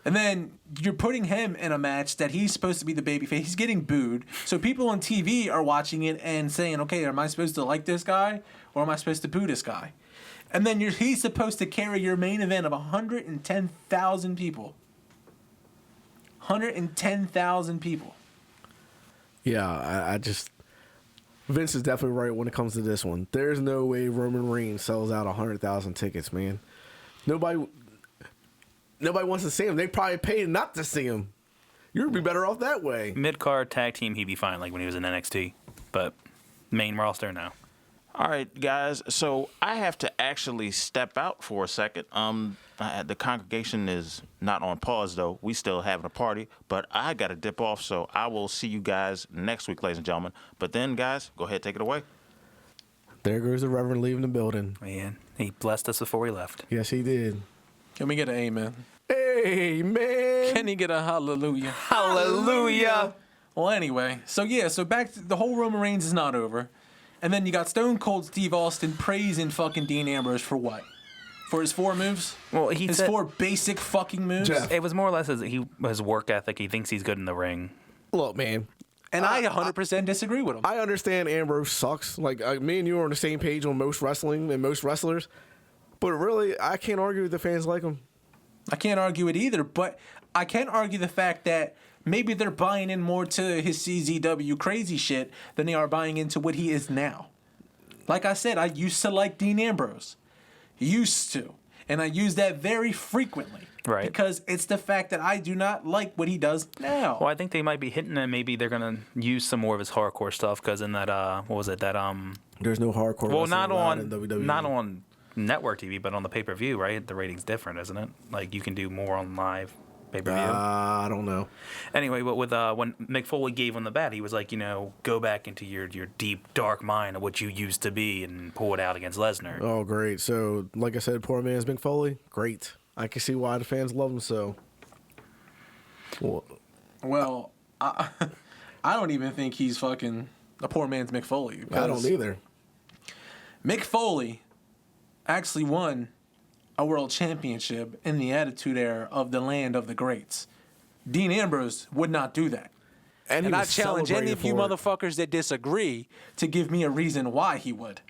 And then you're putting him in a match that he's supposed to be the babyface. He's getting booed. So people on TV are watching it and saying, okay, am I supposed to like this guy or am I supposed to boo this guy? And then he's supposed to carry your main event of 110,000 people. 110,000 people. Yeah, I just... Vince is definitely right when it comes to this one. There's no way Roman Reigns sells out 100,000 tickets, man. Nobody wants to see him. They probably paid not to see him. You'd be better off that way. Mid-card tag team, he'd be fine, like when he was in NXT. But main roster, no. All right, guys. So I have to actually step out for a second. The congregation is not on pause, though. We still having a party, but I got to dip off. So I will see you guys next week, ladies and gentlemen. But then, guys, go ahead, take it away. There goes the Reverend leaving the building. Man, he blessed us before he left. Yes, he did. Can we get an amen? Amen. Can he get a hallelujah? Hallelujah. Well, anyway, so back to the whole Roman Reigns is not over. And then you got Stone Cold Steve Austin praising fucking Dean Ambrose for what? For his 4 moves? Well, his 4 basic fucking moves? Jeff. It was more or less his work ethic. He thinks he's good in the ring. Look, man. And I 100% disagree with him. I understand Ambrose sucks. Like, me and you are on the same page on most wrestling and most wrestlers. But really, I can't argue with the fans like him. I can't argue it either, but I can argue the fact that maybe they're buying in more to his CZW crazy shit than they are buying into what he is now. Like I said, I used to like Dean Ambrose. Used to. And I use that very frequently. Right. Because it's the fact that I do not like what he does now. Well, I think they might be hinting at maybe they're going to use some more of his hardcore stuff because in that, what was it, that... There's no hardcore well, wrestling not allowed on in WWE. not on network TV, but on the pay-per-view, right? The rating's different, isn't it? Like, you can do more on live pay-per-view. I don't know. Anyway, but with when Mick Foley gave him the bat, he was like, go back into your deep, dark mind of what you used to be and pull it out against Lesnar. Oh, great. So, like I said, poor man's Mick Foley. Great. I can see why the fans love him so. Well, I don't even think he's fucking a poor man's Mick Foley. I don't either. Mick Foley actually won a world championship in the Attitude Era of the land of the greats. Dean Ambrose would not do that. And I challenge any of you motherfuckers that disagree to give me a reason why he would.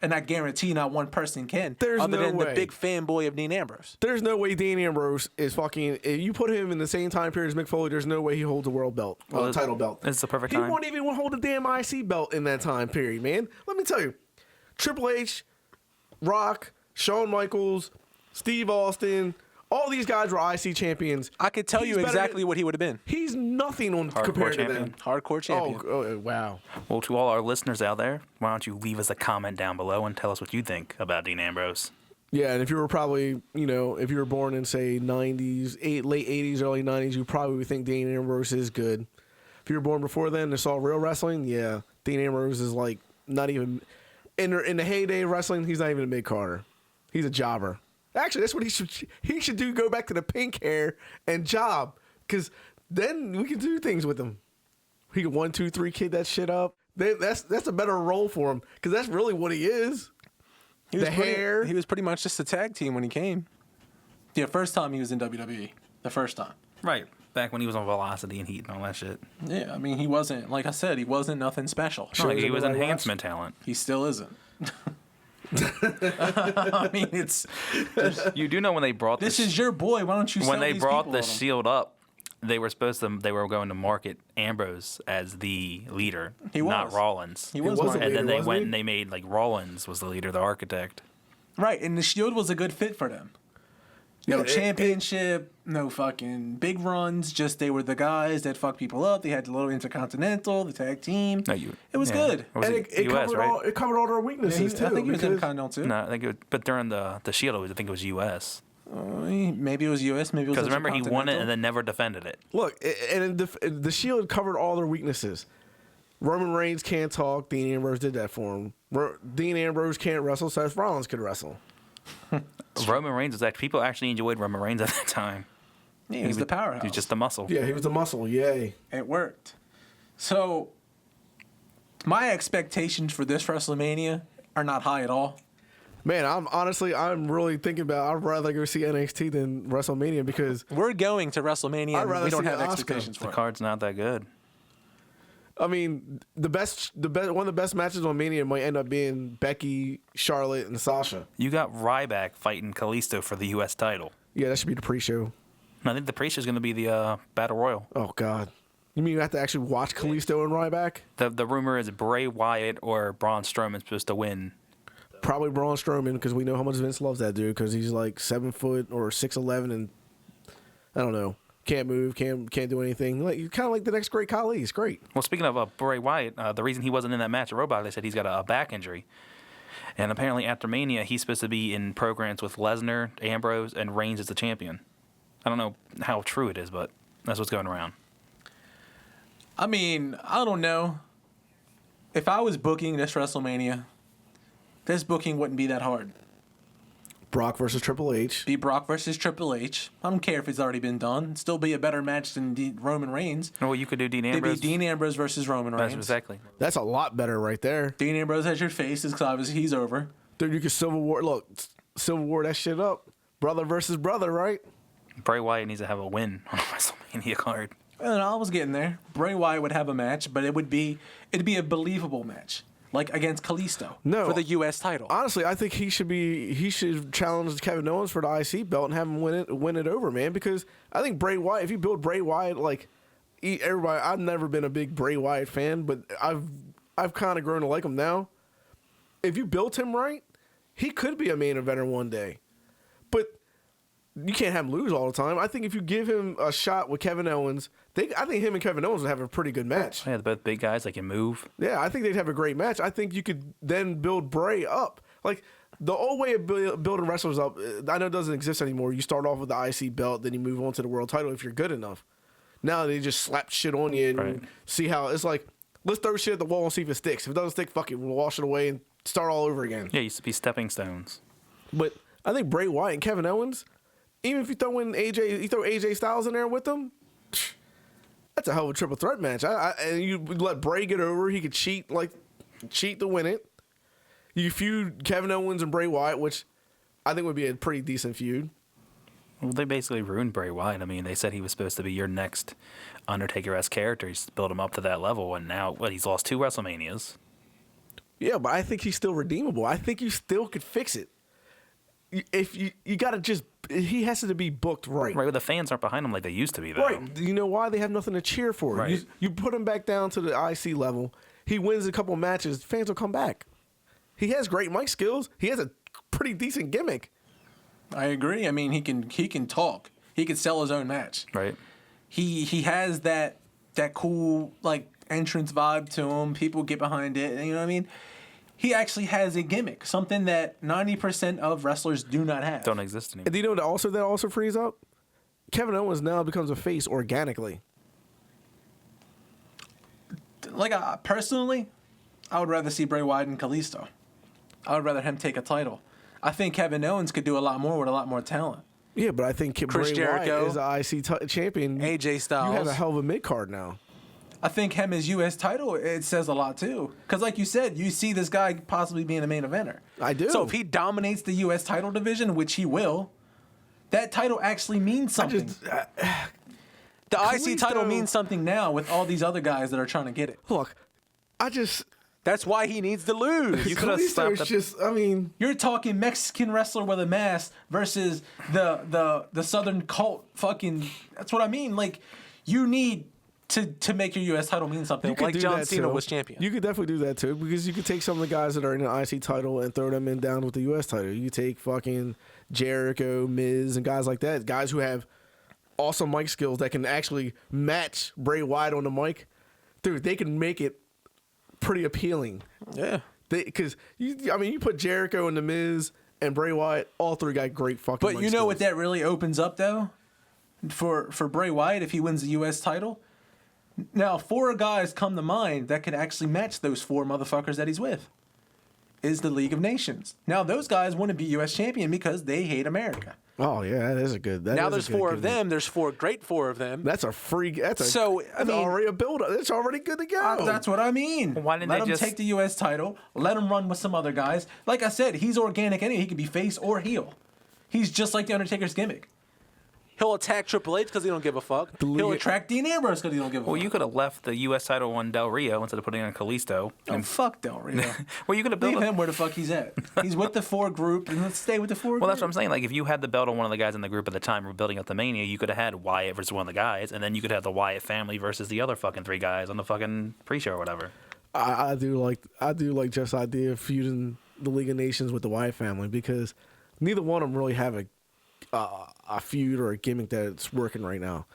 And I guarantee not one person can, other than the big fanboy of Dean Ambrose. There's no way Dean Ambrose is fucking... If you put him in the same time period as Mick Foley, there's no way he holds a world belt, title belt. It's the perfect time. He won't even hold a damn IC belt in that time period, man. Let me tell you. Triple H, Rock, Shawn Michaels, Steve Austin... All these guys were IC champions. I could tell you exactly what he would have been. He's nothing on compared to them. Hardcore champion. Oh, wow. Well, to all our listeners out there, why don't you leave us a comment down below and tell us what you think about Dean Ambrose? Yeah, and if you were probably, if you were born in, say, late 80s, early 90s, you probably would think Dean Ambrose is good. If you were born before then and saw real wrestling, yeah, Dean Ambrose is like not even... In the heyday of wrestling, he's not even a mid-carder. He's a jobber. Actually, that's what he should do. Go back to the pink hair and job, because then we can do things with him. He can 1, 2, 3 kid that shit up. That's a better role for him because that's really what he is. Hair. He was pretty much just a tag team when he came. The first time he was in WWE. The first time. Right. Back when he was on Velocity and Heat and all that shit. Yeah, I mean, he wasn't, like I said, he wasn't nothing special. No, he was enhancement talent. He still isn't. I mean, it's... You do know when they brought this is your boy. Why don't you sell when they these brought people the on him? Shield up, they were going to market Ambrose as the leader, not Rollins. He was wasn't marketed. And then they wasn't went he? and they made like Rollins was the leader, the architect. Right, and the Shield was a good fit for them. No championship, no fucking big runs. Just they were the guys that fuck people up. They had the little Intercontinental, the tag team. It was good. Was And it it US, covered right? it covered all their weaknesses too. I think he was because- Intercontinental too. No, I think it was, but during the Shield, I think it was US. Maybe it was US. Maybe it was Because remember, he won it Intercontinental. and then never defended it. Look, and the Shield covered all their weaknesses. Roman Reigns can't talk. Dean Ambrose did that for him. Dean Ambrose can't wrestle. Seth Rollins could wrestle. Roman Reigns was actually, people actually enjoyed Roman Reigns at that time. Yeah, he was the powerhouse. He was just a muscle. Yeah, he was the muscle. Yay. It worked. So, my expectations for this WrestleMania are not high at all. Man, I'm really thinking about. I'd rather go see NXT than WrestleMania because We're going to WrestleMania I'd and rather we don't see have Asuka. expectations The for it. card's not that good. I mean the best one of the best matches on Mania might end up being Becky, Charlotte, and Sasha. You got Ryback fighting Kalisto for the U.S. title. Yeah, that should be the pre-show. And I think the pre-show is going to be the Battle Royal. Oh God, you mean you have to actually watch Kalisto and Ryback? The rumor is Bray Wyatt or Braun Strowman's supposed to win. Probably Braun Strowman because we know how much Vince loves that dude because he's like 7 foot or 6'11" and I don't know, can't move, can't do anything. Like kind of like the next great Khali. He's great. Well, speaking of Bray Wyatt, the reason he wasn't in that match at Robot, they said he's got a back injury. And apparently after Mania, he's supposed to be in programs with Lesnar, Ambrose, and Reigns as the champion. I don't know how true it is, but that's what's going around. I mean, I don't know. If I was booking this WrestleMania, this booking wouldn't be that hard. Brock versus Triple H. Be Brock versus Triple H. I don't care if it's already been done. It'd still be a better match than Roman Reigns. Well, you could do Dean It'd be Ambrose. Dean Ambrose versus Roman That's Reigns. exactly. That's a lot better right there. Dean Ambrose has your face because obviously he's over. Dude, you can Civil War. Look, Civil War that shit up. Brother versus brother, right? Bray Wyatt needs to have a win on a WrestleMania card. And I was getting there. Bray Wyatt would have a match, but it'd be a believable match, like against Kalisto No. for the U.S. title. Honestly, I think he should challenge Kevin Owens for the IC belt and have him win it over, man. Because I think Bray Wyatt, if you build Bray Wyatt, like everybody, I've never been a big Bray Wyatt fan, but I've kind of grown to like him now. If you built him right, he could be a main eventer one day, but you can't have him lose all the time. I think if you give him a shot with Kevin Owens, I think him and Kevin Owens would have a pretty good match. Yeah, they're both big guys. They can move. Yeah, I think they'd have a great match. I think you could then build Bray up. Like, the old way of building wrestlers up, I know it doesn't exist anymore. You start off with the IC belt, then you move on to the world title if you're good enough. Now they just slap shit on you and Right. see how it's like, let's throw shit at the wall and see if it sticks. If it doesn't stick, fuck it. We'll wash it away and start all over again. Yeah, it used to be stepping stones. But I think Bray Wyatt and Kevin Owens, even if you throw AJ Styles in there with them, that's a hell of a triple threat match. And you let Bray get over, he could cheat to win it. You feud Kevin Owens and Bray Wyatt, which I think would be a pretty decent feud. Well, they basically ruined Bray Wyatt. I mean, they said he was supposed to be your next Undertaker-esque character. He's built him up to that level, and now, he's lost 2 WrestleManias. Yeah, but I think he's still redeemable. I think you still could fix it. If you got to just, he has to be booked right. Right, but the fans aren't behind him like they used to be, though. Right. You know why? They have nothing to cheer for. Right. You put him back down to the IC level. He wins a couple matches. Fans will come back. He has great mic skills. He has a pretty decent gimmick. I agree. I mean, he can talk. He can sell his own match. Right. He has that cool like entrance vibe to him. People get behind it. You know what I mean? He actually has a gimmick, something that 90% of wrestlers do not have. Don't exist anymore. And do you know that also frees up? Kevin Owens now becomes a face organically. Like personally, I would rather see Bray Wyatt and Kalisto. I would rather him take a title. I think Kevin Owens could do a lot more with a lot more talent. Yeah, but I think Chris Bray Jericho, Wyatt is the IC champion. AJ Styles. You have a hell of a mid card now. I think him as U.S. title, it says a lot too. Because like you said, you see this guy possibly being a main eventer. I do. So if he dominates the U.S. title division, which he will, that title actually means something. The IC title means something now with all these other guys that are trying to get it. Look, That's why he needs to lose. You could have stopped the You're talking Mexican wrestler with a mask versus the Southern cult fucking. That's what I mean. Like, you need to make your U.S. title mean something. Like John Cena was champion. You could definitely do that too, because you could take some of the guys that are in the IC title and throw them in down with the U.S. title. You could take fucking Jericho, Miz, and guys like that. Guys who have awesome mic skills that can actually match Bray Wyatt on the mic. Dude, they can make it pretty appealing. Yeah. Because, you put Jericho and the Miz and Bray Wyatt, all three got great fucking But mic you know skills. what that really opens up, though? For Bray Wyatt, if he wins the U.S. title, now 4 guys come to mind that could actually match those 4 motherfuckers that he's with. Is the League of Nations. Now, those guys want to be U.S. champion because they hate America. Oh, yeah, that is a good... Now there's 4 of them. There's 4 of them. That's a free... That's already a build-up. It's already good to go. That's what I mean. Why didn't let they him just take the U.S. title. Let him run with some other guys. Like I said, he's organic anyway. He could be face or heel. He's just like the Undertaker's gimmick. He'll attack Triple H because he don't give a fuck. He'll attract Dean Ambrose because he don't give a fuck. Well, you could have left the U.S. title on Del Rio instead of putting it on Kalisto. Oh, fuck Del Rio. Well, you could have built Leave him where the fuck he's at. He's with the 4 group, and let's stay with the 4 group. Well, that's what I'm saying. Like, if you had the belt on one of the guys in the group at the time, we're building up the Mania, you could have had Wyatt versus one of the guys, and then you could have the Wyatt family versus the other fucking 3 guys on the fucking pre-show or whatever. I do like Jeff's idea of feuding the League of Nations with the Wyatt family, because neither one of them really have a feud or a gimmick that's working right now.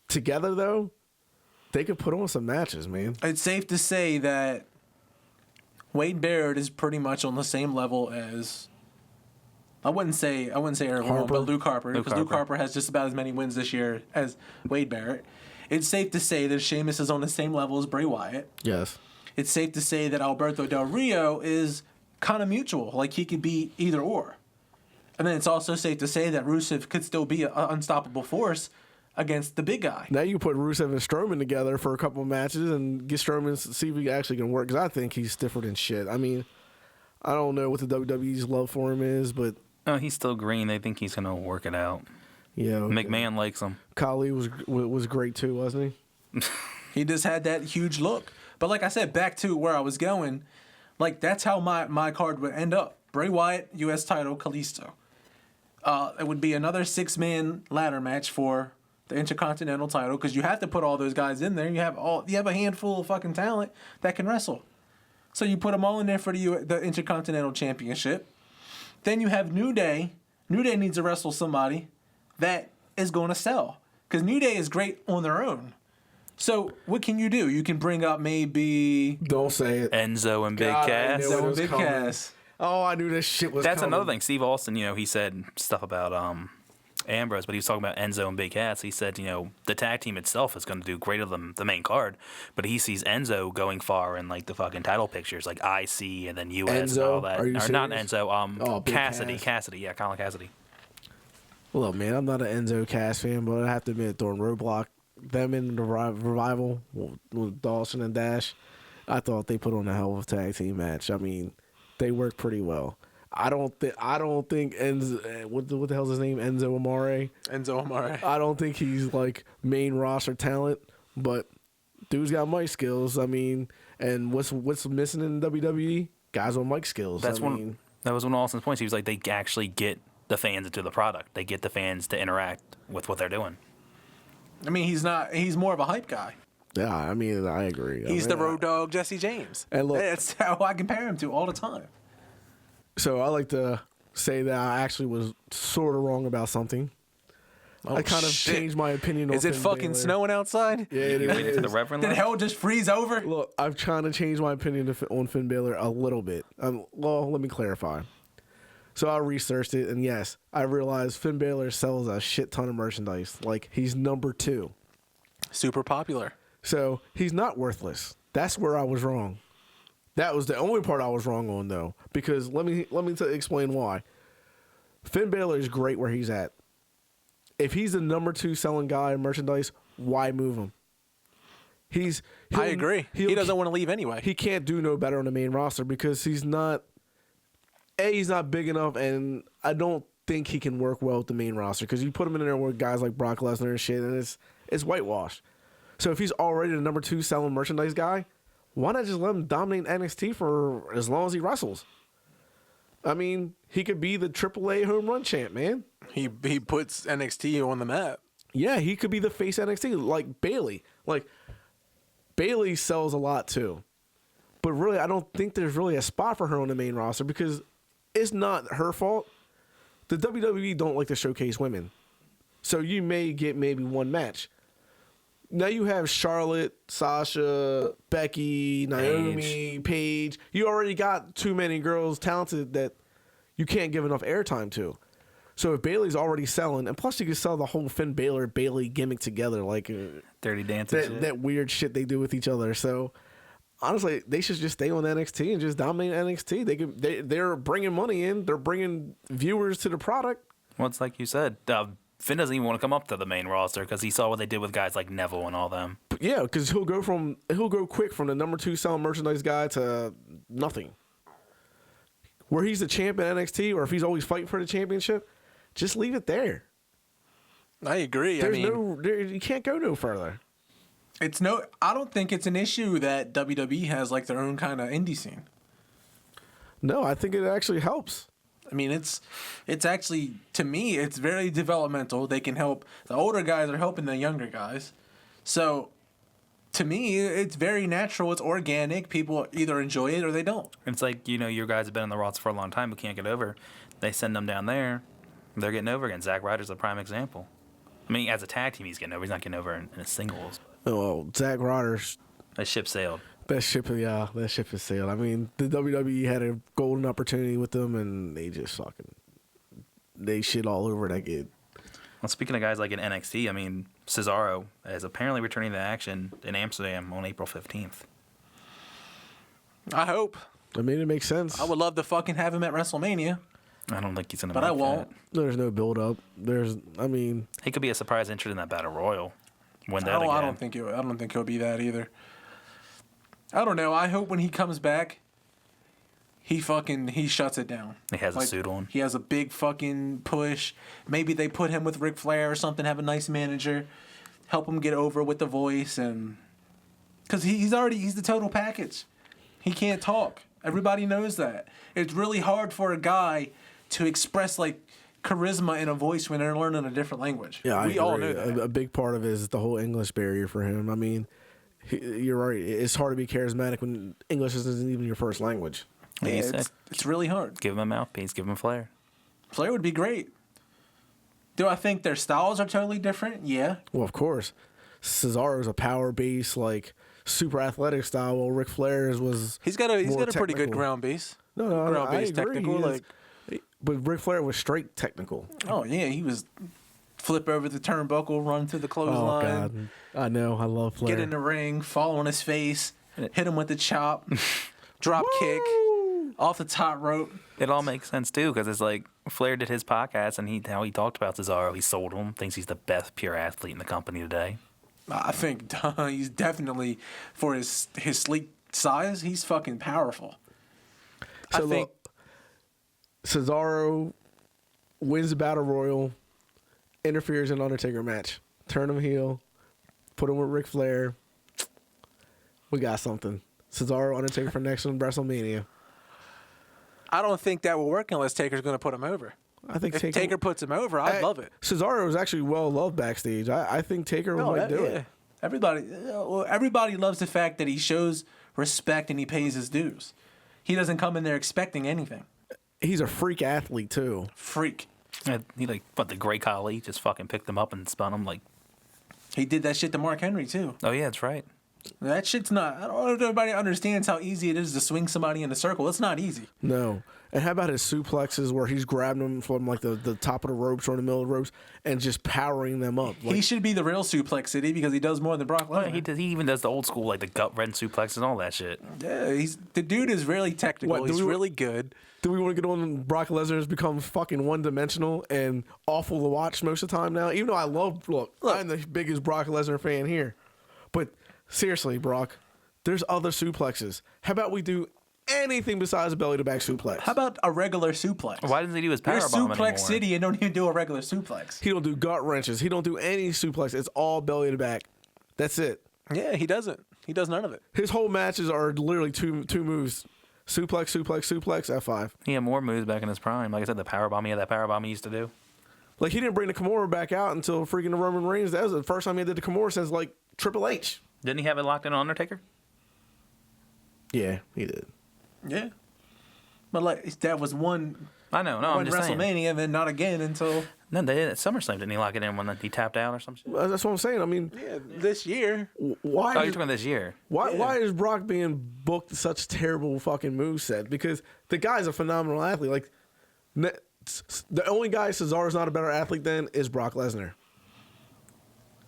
Together, though, they could put on some matches, man. It's safe to say that Wade Barrett is pretty much on the same level as I wouldn't say Eric Rowan, but Luke Harper, because Luke Harper has just about as many wins this year as Wade Barrett. It's safe to say that Sheamus is on the same level as Bray Wyatt. Yes. It's safe to say that Alberto Del Rio is kind of mutual, like he could be either or. And then it's also safe to say that Rusev could still be an unstoppable force against the big guy. Now you put Rusev and Strowman together for a couple of matches and get Strowman to see if he actually can work, because I think he's stiffer than shit. I mean, I don't know what the WWE's love for him is, but... Oh, he's still green. They think he's going to work it out. Yeah. McMahon likes him. Khali was great too, wasn't he? He just had that huge look. But like I said, back to where I was going, like that's how my card would end up. Bray Wyatt, U.S. title, Kalisto. It would be another 6-man ladder match for the Intercontinental title, because you have to put all those guys in there. You have a handful of fucking talent that can wrestle. So you put them all in there for the Intercontinental Championship. Then you have New Day. New Day needs to wrestle somebody that is going to sell, because New Day is great on their own. So what can you do? You can bring up maybe... Don't say it. Enzo and Big Cass. Enzo and Big Cass. Oh, I knew this shit was That's coming. another thing. Steve Austin, he said stuff about Ambrose, but he was talking about Enzo and Big Cass. He said, the tag team itself is going to do greater than the main card, but he sees Enzo going far in like the fucking title pictures, like IC and then US and all that. Are you or not serious? Enzo, Big Cassidy. Cass. Cassidy, yeah, Colin Cassidy. Look, man, I'm not an Enzo Cass fan, but I have to admit, during Roadblock, them in the revival with Dawson and Dash, I thought they put on a hell of a tag team match. I mean, they worked pretty well. I don't think Enzo, what the hell's his name? Enzo Amore. Enzo Amore. I don't think he's like main roster talent, but dude's got mic skills. I mean, and what's missing in WWE? Guys with mic skills. That was one of Austin's points. He was like, they actually get the fans into the product. They get the fans to interact with what they're doing. I mean, he's more of a hype guy. Yeah, I mean, I agree. He's the road dog Jesse James. And look, that's how I compare him to all the time. So I like to say that I actually was sort of wrong about something. I kind of changed my opinion on Is it Finn fucking Balor. snowing outside? Yeah, it You made it is. to the Reverend Did line? hell just freeze over? Look, I'm trying to change my opinion on Finn Balor a little bit. Well, let me clarify. So I researched it, and yes, I realized Finn Balor sells a shit ton of merchandise. Like, he's number 2. Super popular. So he's not worthless. That's where I was wrong. That was the only part I was wrong on, though, because let me explain why. Finn Balor is great where he's at. If he's the number 2 selling guy in merchandise, why move him? I agree. He doesn't want to leave anyway. He can't do no better on the main roster because he's not big enough, and I don't think he can work well with the main roster because you put him in there with guys like Brock Lesnar and shit, and it's whitewashed. So if he's already the number 2 selling merchandise guy, why not just let him dominate NXT for as long as he wrestles? I mean, he could be the AAA home run champ, man. He puts NXT on the map. Yeah, he could be the face NXT, like Bayley. Like, Bayley sells a lot too. But really, I don't think there's really a spot for her on the main roster because it's not her fault. The WWE don't like to showcase women. So you may get maybe one match. Now you have Charlotte, Sasha, Becky, Naomi, Paige. You already got too many girls talented that you can't give enough airtime to. So if Bayley's already selling, and plus you can sell the whole Finn Balor Bayley gimmick together, like Dirty Dancing shit. That weird shit they do with each other. So honestly, they should just stay on NXT and just dominate NXT. They're bringing money in. They're bringing viewers to the product. Well, it's like you said. Finn doesn't even want to come up to the main roster because he saw what they did with guys like Neville and all them. But yeah, because he'll go quick from the number 2 selling merchandise guy to nothing. Where he's the champ in NXT, or if he's always fighting for the championship, just leave it there. I agree. You can't go no further. I don't think it's an issue that WWE has like their own kind of indie scene. No, I think it actually helps. I mean, it's actually, to me, it's very developmental. They can help. The older guys are helping the younger guys. So, to me, it's very natural. It's organic. People either enjoy it or they don't. It's like, your guys have been on the roster for a long time who can't get over. They send them down there. They're getting over again. Zack Ryder's a prime example. I mean, as a tag team, he's getting over. He's not getting over in a singles. Oh, well, Zack Ryder's... That ship sailed. That ship has sailed. I mean, the WWE had a golden opportunity with them, and they just they shit all over that kid. Well, speaking of guys like in NXT, I mean, Cesaro is apparently returning to action in Amsterdam on April 15th. I hope. I mean, it makes sense. I would love to fucking have him at WrestleMania. I don't think he's going to But I won't. There's no build-up. He could be a surprise entrant in that Battle Royal. Win that again. I don't think he'll be that either. I don't know. I hope when he comes back, he shuts it down. He has a suit on. He has a big fucking push. Maybe they put him with Ric Flair or something, have a nice manager, help him get over with the voice, and because he's the total package. He can't talk. Everybody knows that. It's really hard for a guy to express like charisma in a voice when they're learning a different language. Yeah, we all know that. A big part of it is the whole English barrier for him. I mean, you're right. It's hard to be charismatic when English isn't even your first language. Yeah, it's really hard. Give him a mouthpiece. Give him Flair. Flair would be great. Do I think their styles are totally different? Yeah. Well, of course. Cesaro's a power base, like super athletic style. Well, Ric Flair's was he's got a pretty good technical. ground base. No, ground I base agree. technical. But Ric Flair was straight technical. Oh yeah, he was flip over the turnbuckle, run through the clothesline. Oh God, I know. I love Flair. Get in the ring, fall on his face, hit him with the chop, drop kick off the top rope. It all makes sense too, because it's like Flair did his podcast and how he talked about Cesaro. He sold him, thinks he's the best pure athlete in the company today. I think he's definitely, for his sleek size, he's fucking powerful. So I think Cesaro wins the Battle Royal, interferes in an Undertaker match, turn him heel, put him with Ric Flair. We got something. Cesaro, Undertaker for next one, WrestleMania. I don't think that will work unless Taker's going to put him over. I think if Taker puts him over, I'd love it. Cesaro is actually well loved backstage. I think Taker might do it. Everybody loves the fact that he shows respect and he pays his dues. He doesn't come in there expecting anything. He's a freak athlete too. Freak. He the Great Khali just fucking picked him up and spun him like. He did that shit to Mark Henry too. Oh yeah, that's right. That shit's not. I don't know if everybody understands how easy it is to swing somebody in a circle. It's not easy. No. And how about his suplexes where he's grabbing them from like the top of the ropes or in the middle of the ropes and just powering them up? He should be the real Suplex City because he does more than Brock Lesnar. Yeah, he even does the old school like the gut wrench suplex and all that shit. Yeah, the dude is really technical. He's really good. Do we want to get on Brock Lesnar's become fucking one-dimensional and awful to watch most of the time now? Even though look, I'm the biggest Brock Lesnar fan here. But seriously, Brock, there's other suplexes. How about we do anything besides a belly-to-back suplex? How about a regular suplex? Why doesn't he do his You're powerbomb Suplex anymore? City and don't even do a regular suplex. He don't do gut wrenches. He don't do any suplex. It's all belly-to-back. That's it. Yeah, he doesn't. He does none of it. His whole matches are literally two moves. Suplex, suplex, suplex, F5. He had more moves back in his prime. Like I said, the powerbomb. He had that powerbomb he used to do. Like, he didn't bring the Kimura back out until freaking the Roman Reigns. That was the first time he did the Kimura since, like, Triple H. Didn't he have it locked in on Undertaker? Yeah, he did. Yeah. But like that was one I know. No, I'm just saying. WrestleMania and then not again until No, they did at SummerSlam. Didn't he lock it in when he tapped out or some shit? That's what I'm saying. I mean, Yeah, this year. why? Oh, is- you're talking this year. Why is Brock being booked such terrible fucking moveset? Because the guy's a phenomenal athlete. Like, the only guy Cesaro's not a better athlete than is Brock Lesnar.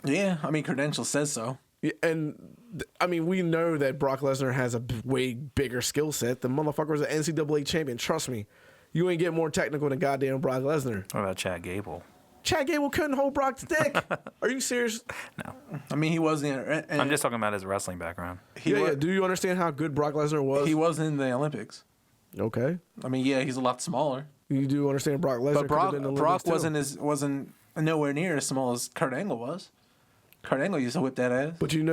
yeah, I mean credentials says so. Yeah, and I mean, we know that Brock Lesnar has a way bigger skill set. The motherfucker was an NCAA champion. Trust me, you ain't get more technical than goddamn Brock Lesnar. What about Chad Gable? Chad Gable couldn't hold Brock's dick. Are you serious? No. I mean he wasn't. I'm just talking about his wrestling background. Yeah. Do you understand how good Brock Lesnar was? He wasn't in the Olympics. Okay. I mean, yeah, he's a lot smaller. You do understand Brock Lesnar. But Brock, could've been in the Olympics, too. wasn't nowhere near as small as Kurt Angle was. Kurt Angle used to whip that ass. But you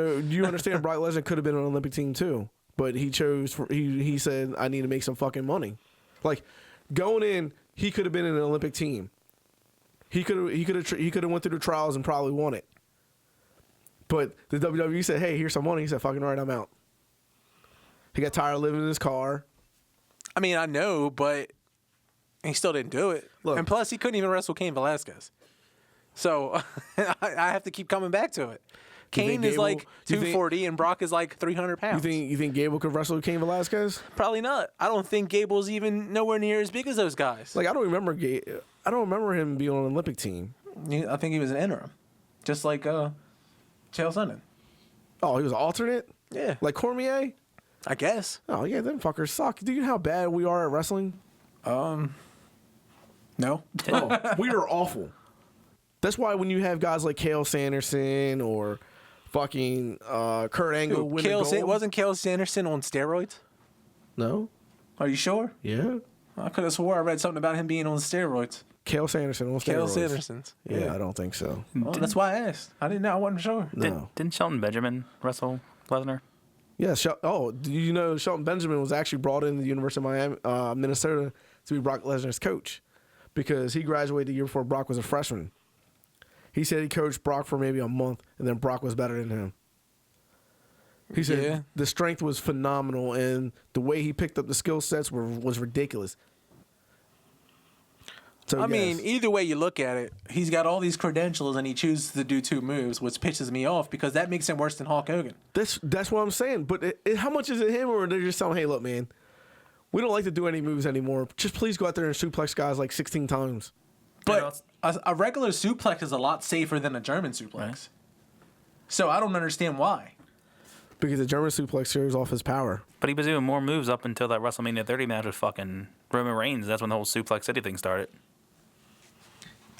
understand Brock Lesnar could have been on an Olympic team too. But he chose. He said, "I need to make some fucking money." Like, going in, he could have been in an Olympic team. He could have went through the trials and probably won it. But the WWE said, "Hey, here's some money." He said, "Fucking right, I'm out." He got tired of living in his car. I mean, I know, but he still didn't do it. Look. And plus, he couldn't even wrestle Cain Velasquez. So I have to keep coming back to it. Cain is Gable- like you think- 240 and Brock is like 300 pounds. You think Gable could wrestle Cain Velasquez? Probably not. I don't think Gable's even nowhere near as big as those guys. Like, I don't remember him being on an Olympic team. I think he was an interim, just like Chael Sonnen. Oh, he was an alternate? Yeah, Like Cormier? I guess. Oh, yeah, them fuckers suck. Do you know how bad we are at wrestling? No. Oh, we are awful. That's why when you have guys like Cael Sanderson or fucking Kurt Angle win the gold. Wasn't Cael Sanderson on steroids? No? Are you sure? Yeah. I could have swore I read something about him being on steroids. Cael Sanderson on Cael steroids. Sanderson's. Yeah, I don't think so. Oh, that's why I asked. I didn't know. I wasn't sure. No. Didn't Shelton Benjamin wrestle Lesnar? Yeah. Do you know Shelton Benjamin was actually brought into the University of Miami, Minnesota to be Brock Lesnar's coach because he graduated the year before Brock was a freshman. He said he coached Brock for maybe a month, and then Brock was better than him. He said the strength was phenomenal, and the way he picked up the skill sets was ridiculous. So, I mean, yes. either way you look at it, He's got all these credentials and he chooses to do two moves, which pisses me off because that makes him worse than Hulk Hogan. That's what I'm saying. But how much is it him, or they're just telling, hey, look, man, we don't like to do any moves anymore. Just please go out there and suplex guys like 16 times. But a regular suplex is a lot safer than a German suplex. Right. So I don't understand why. Because the German suplex shows off his power. But he was doing more moves up until that WrestleMania 30 match with fucking Roman Reigns. That's when the whole Suplex City thing started.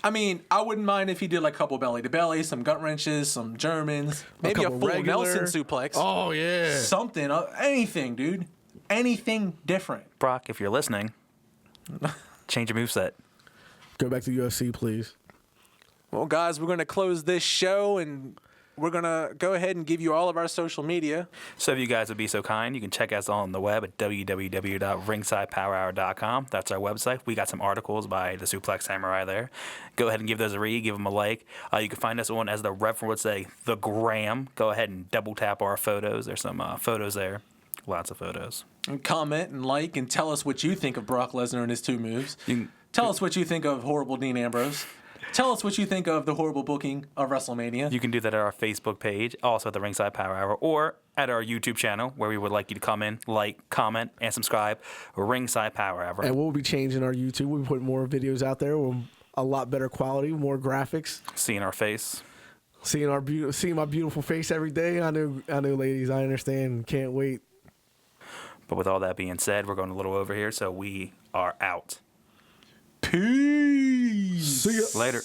I mean, I wouldn't mind if he did like a couple belly to belly, some gut wrenches, some Germans, maybe a couple full regular- Nelson suplex. Oh, yeah. something, anything, dude. Anything different. Brock, if you're listening, change your moveset. Go back to UFC, please. Well, guys, we're going to close this show and we're going to go ahead and give you all of our social media. So if you guys would be so kind, you can check us on the web at www.ringsidepowerhour.com. That's our website. We got some articles by the Suplex Samurai there. Go ahead and give those a read, give them a like. You can find us on, as the Reverend would say, the Gram. Go ahead and double tap our photos. There's some photos there. Lots of photos. And comment and like and tell us what you think of Brock Lesnar and his two moves. Tell us what you think of horrible Dean Ambrose. Tell us what you think of the horrible booking of WrestleMania. You can do that at our Facebook page, also at the Ringside Power Hour, or at our YouTube channel, where we would like you to come in, like, comment, and subscribe. Ringside Power Hour. And we'll be changing our YouTube. We'll be putting more videos out there with a lot better quality, more graphics. Seeing our face. Seeing my beautiful face every day. I know, ladies. I understand. Can't wait. But with all that being said, we're going a little over here, so we are out. Peace. See ya. Later.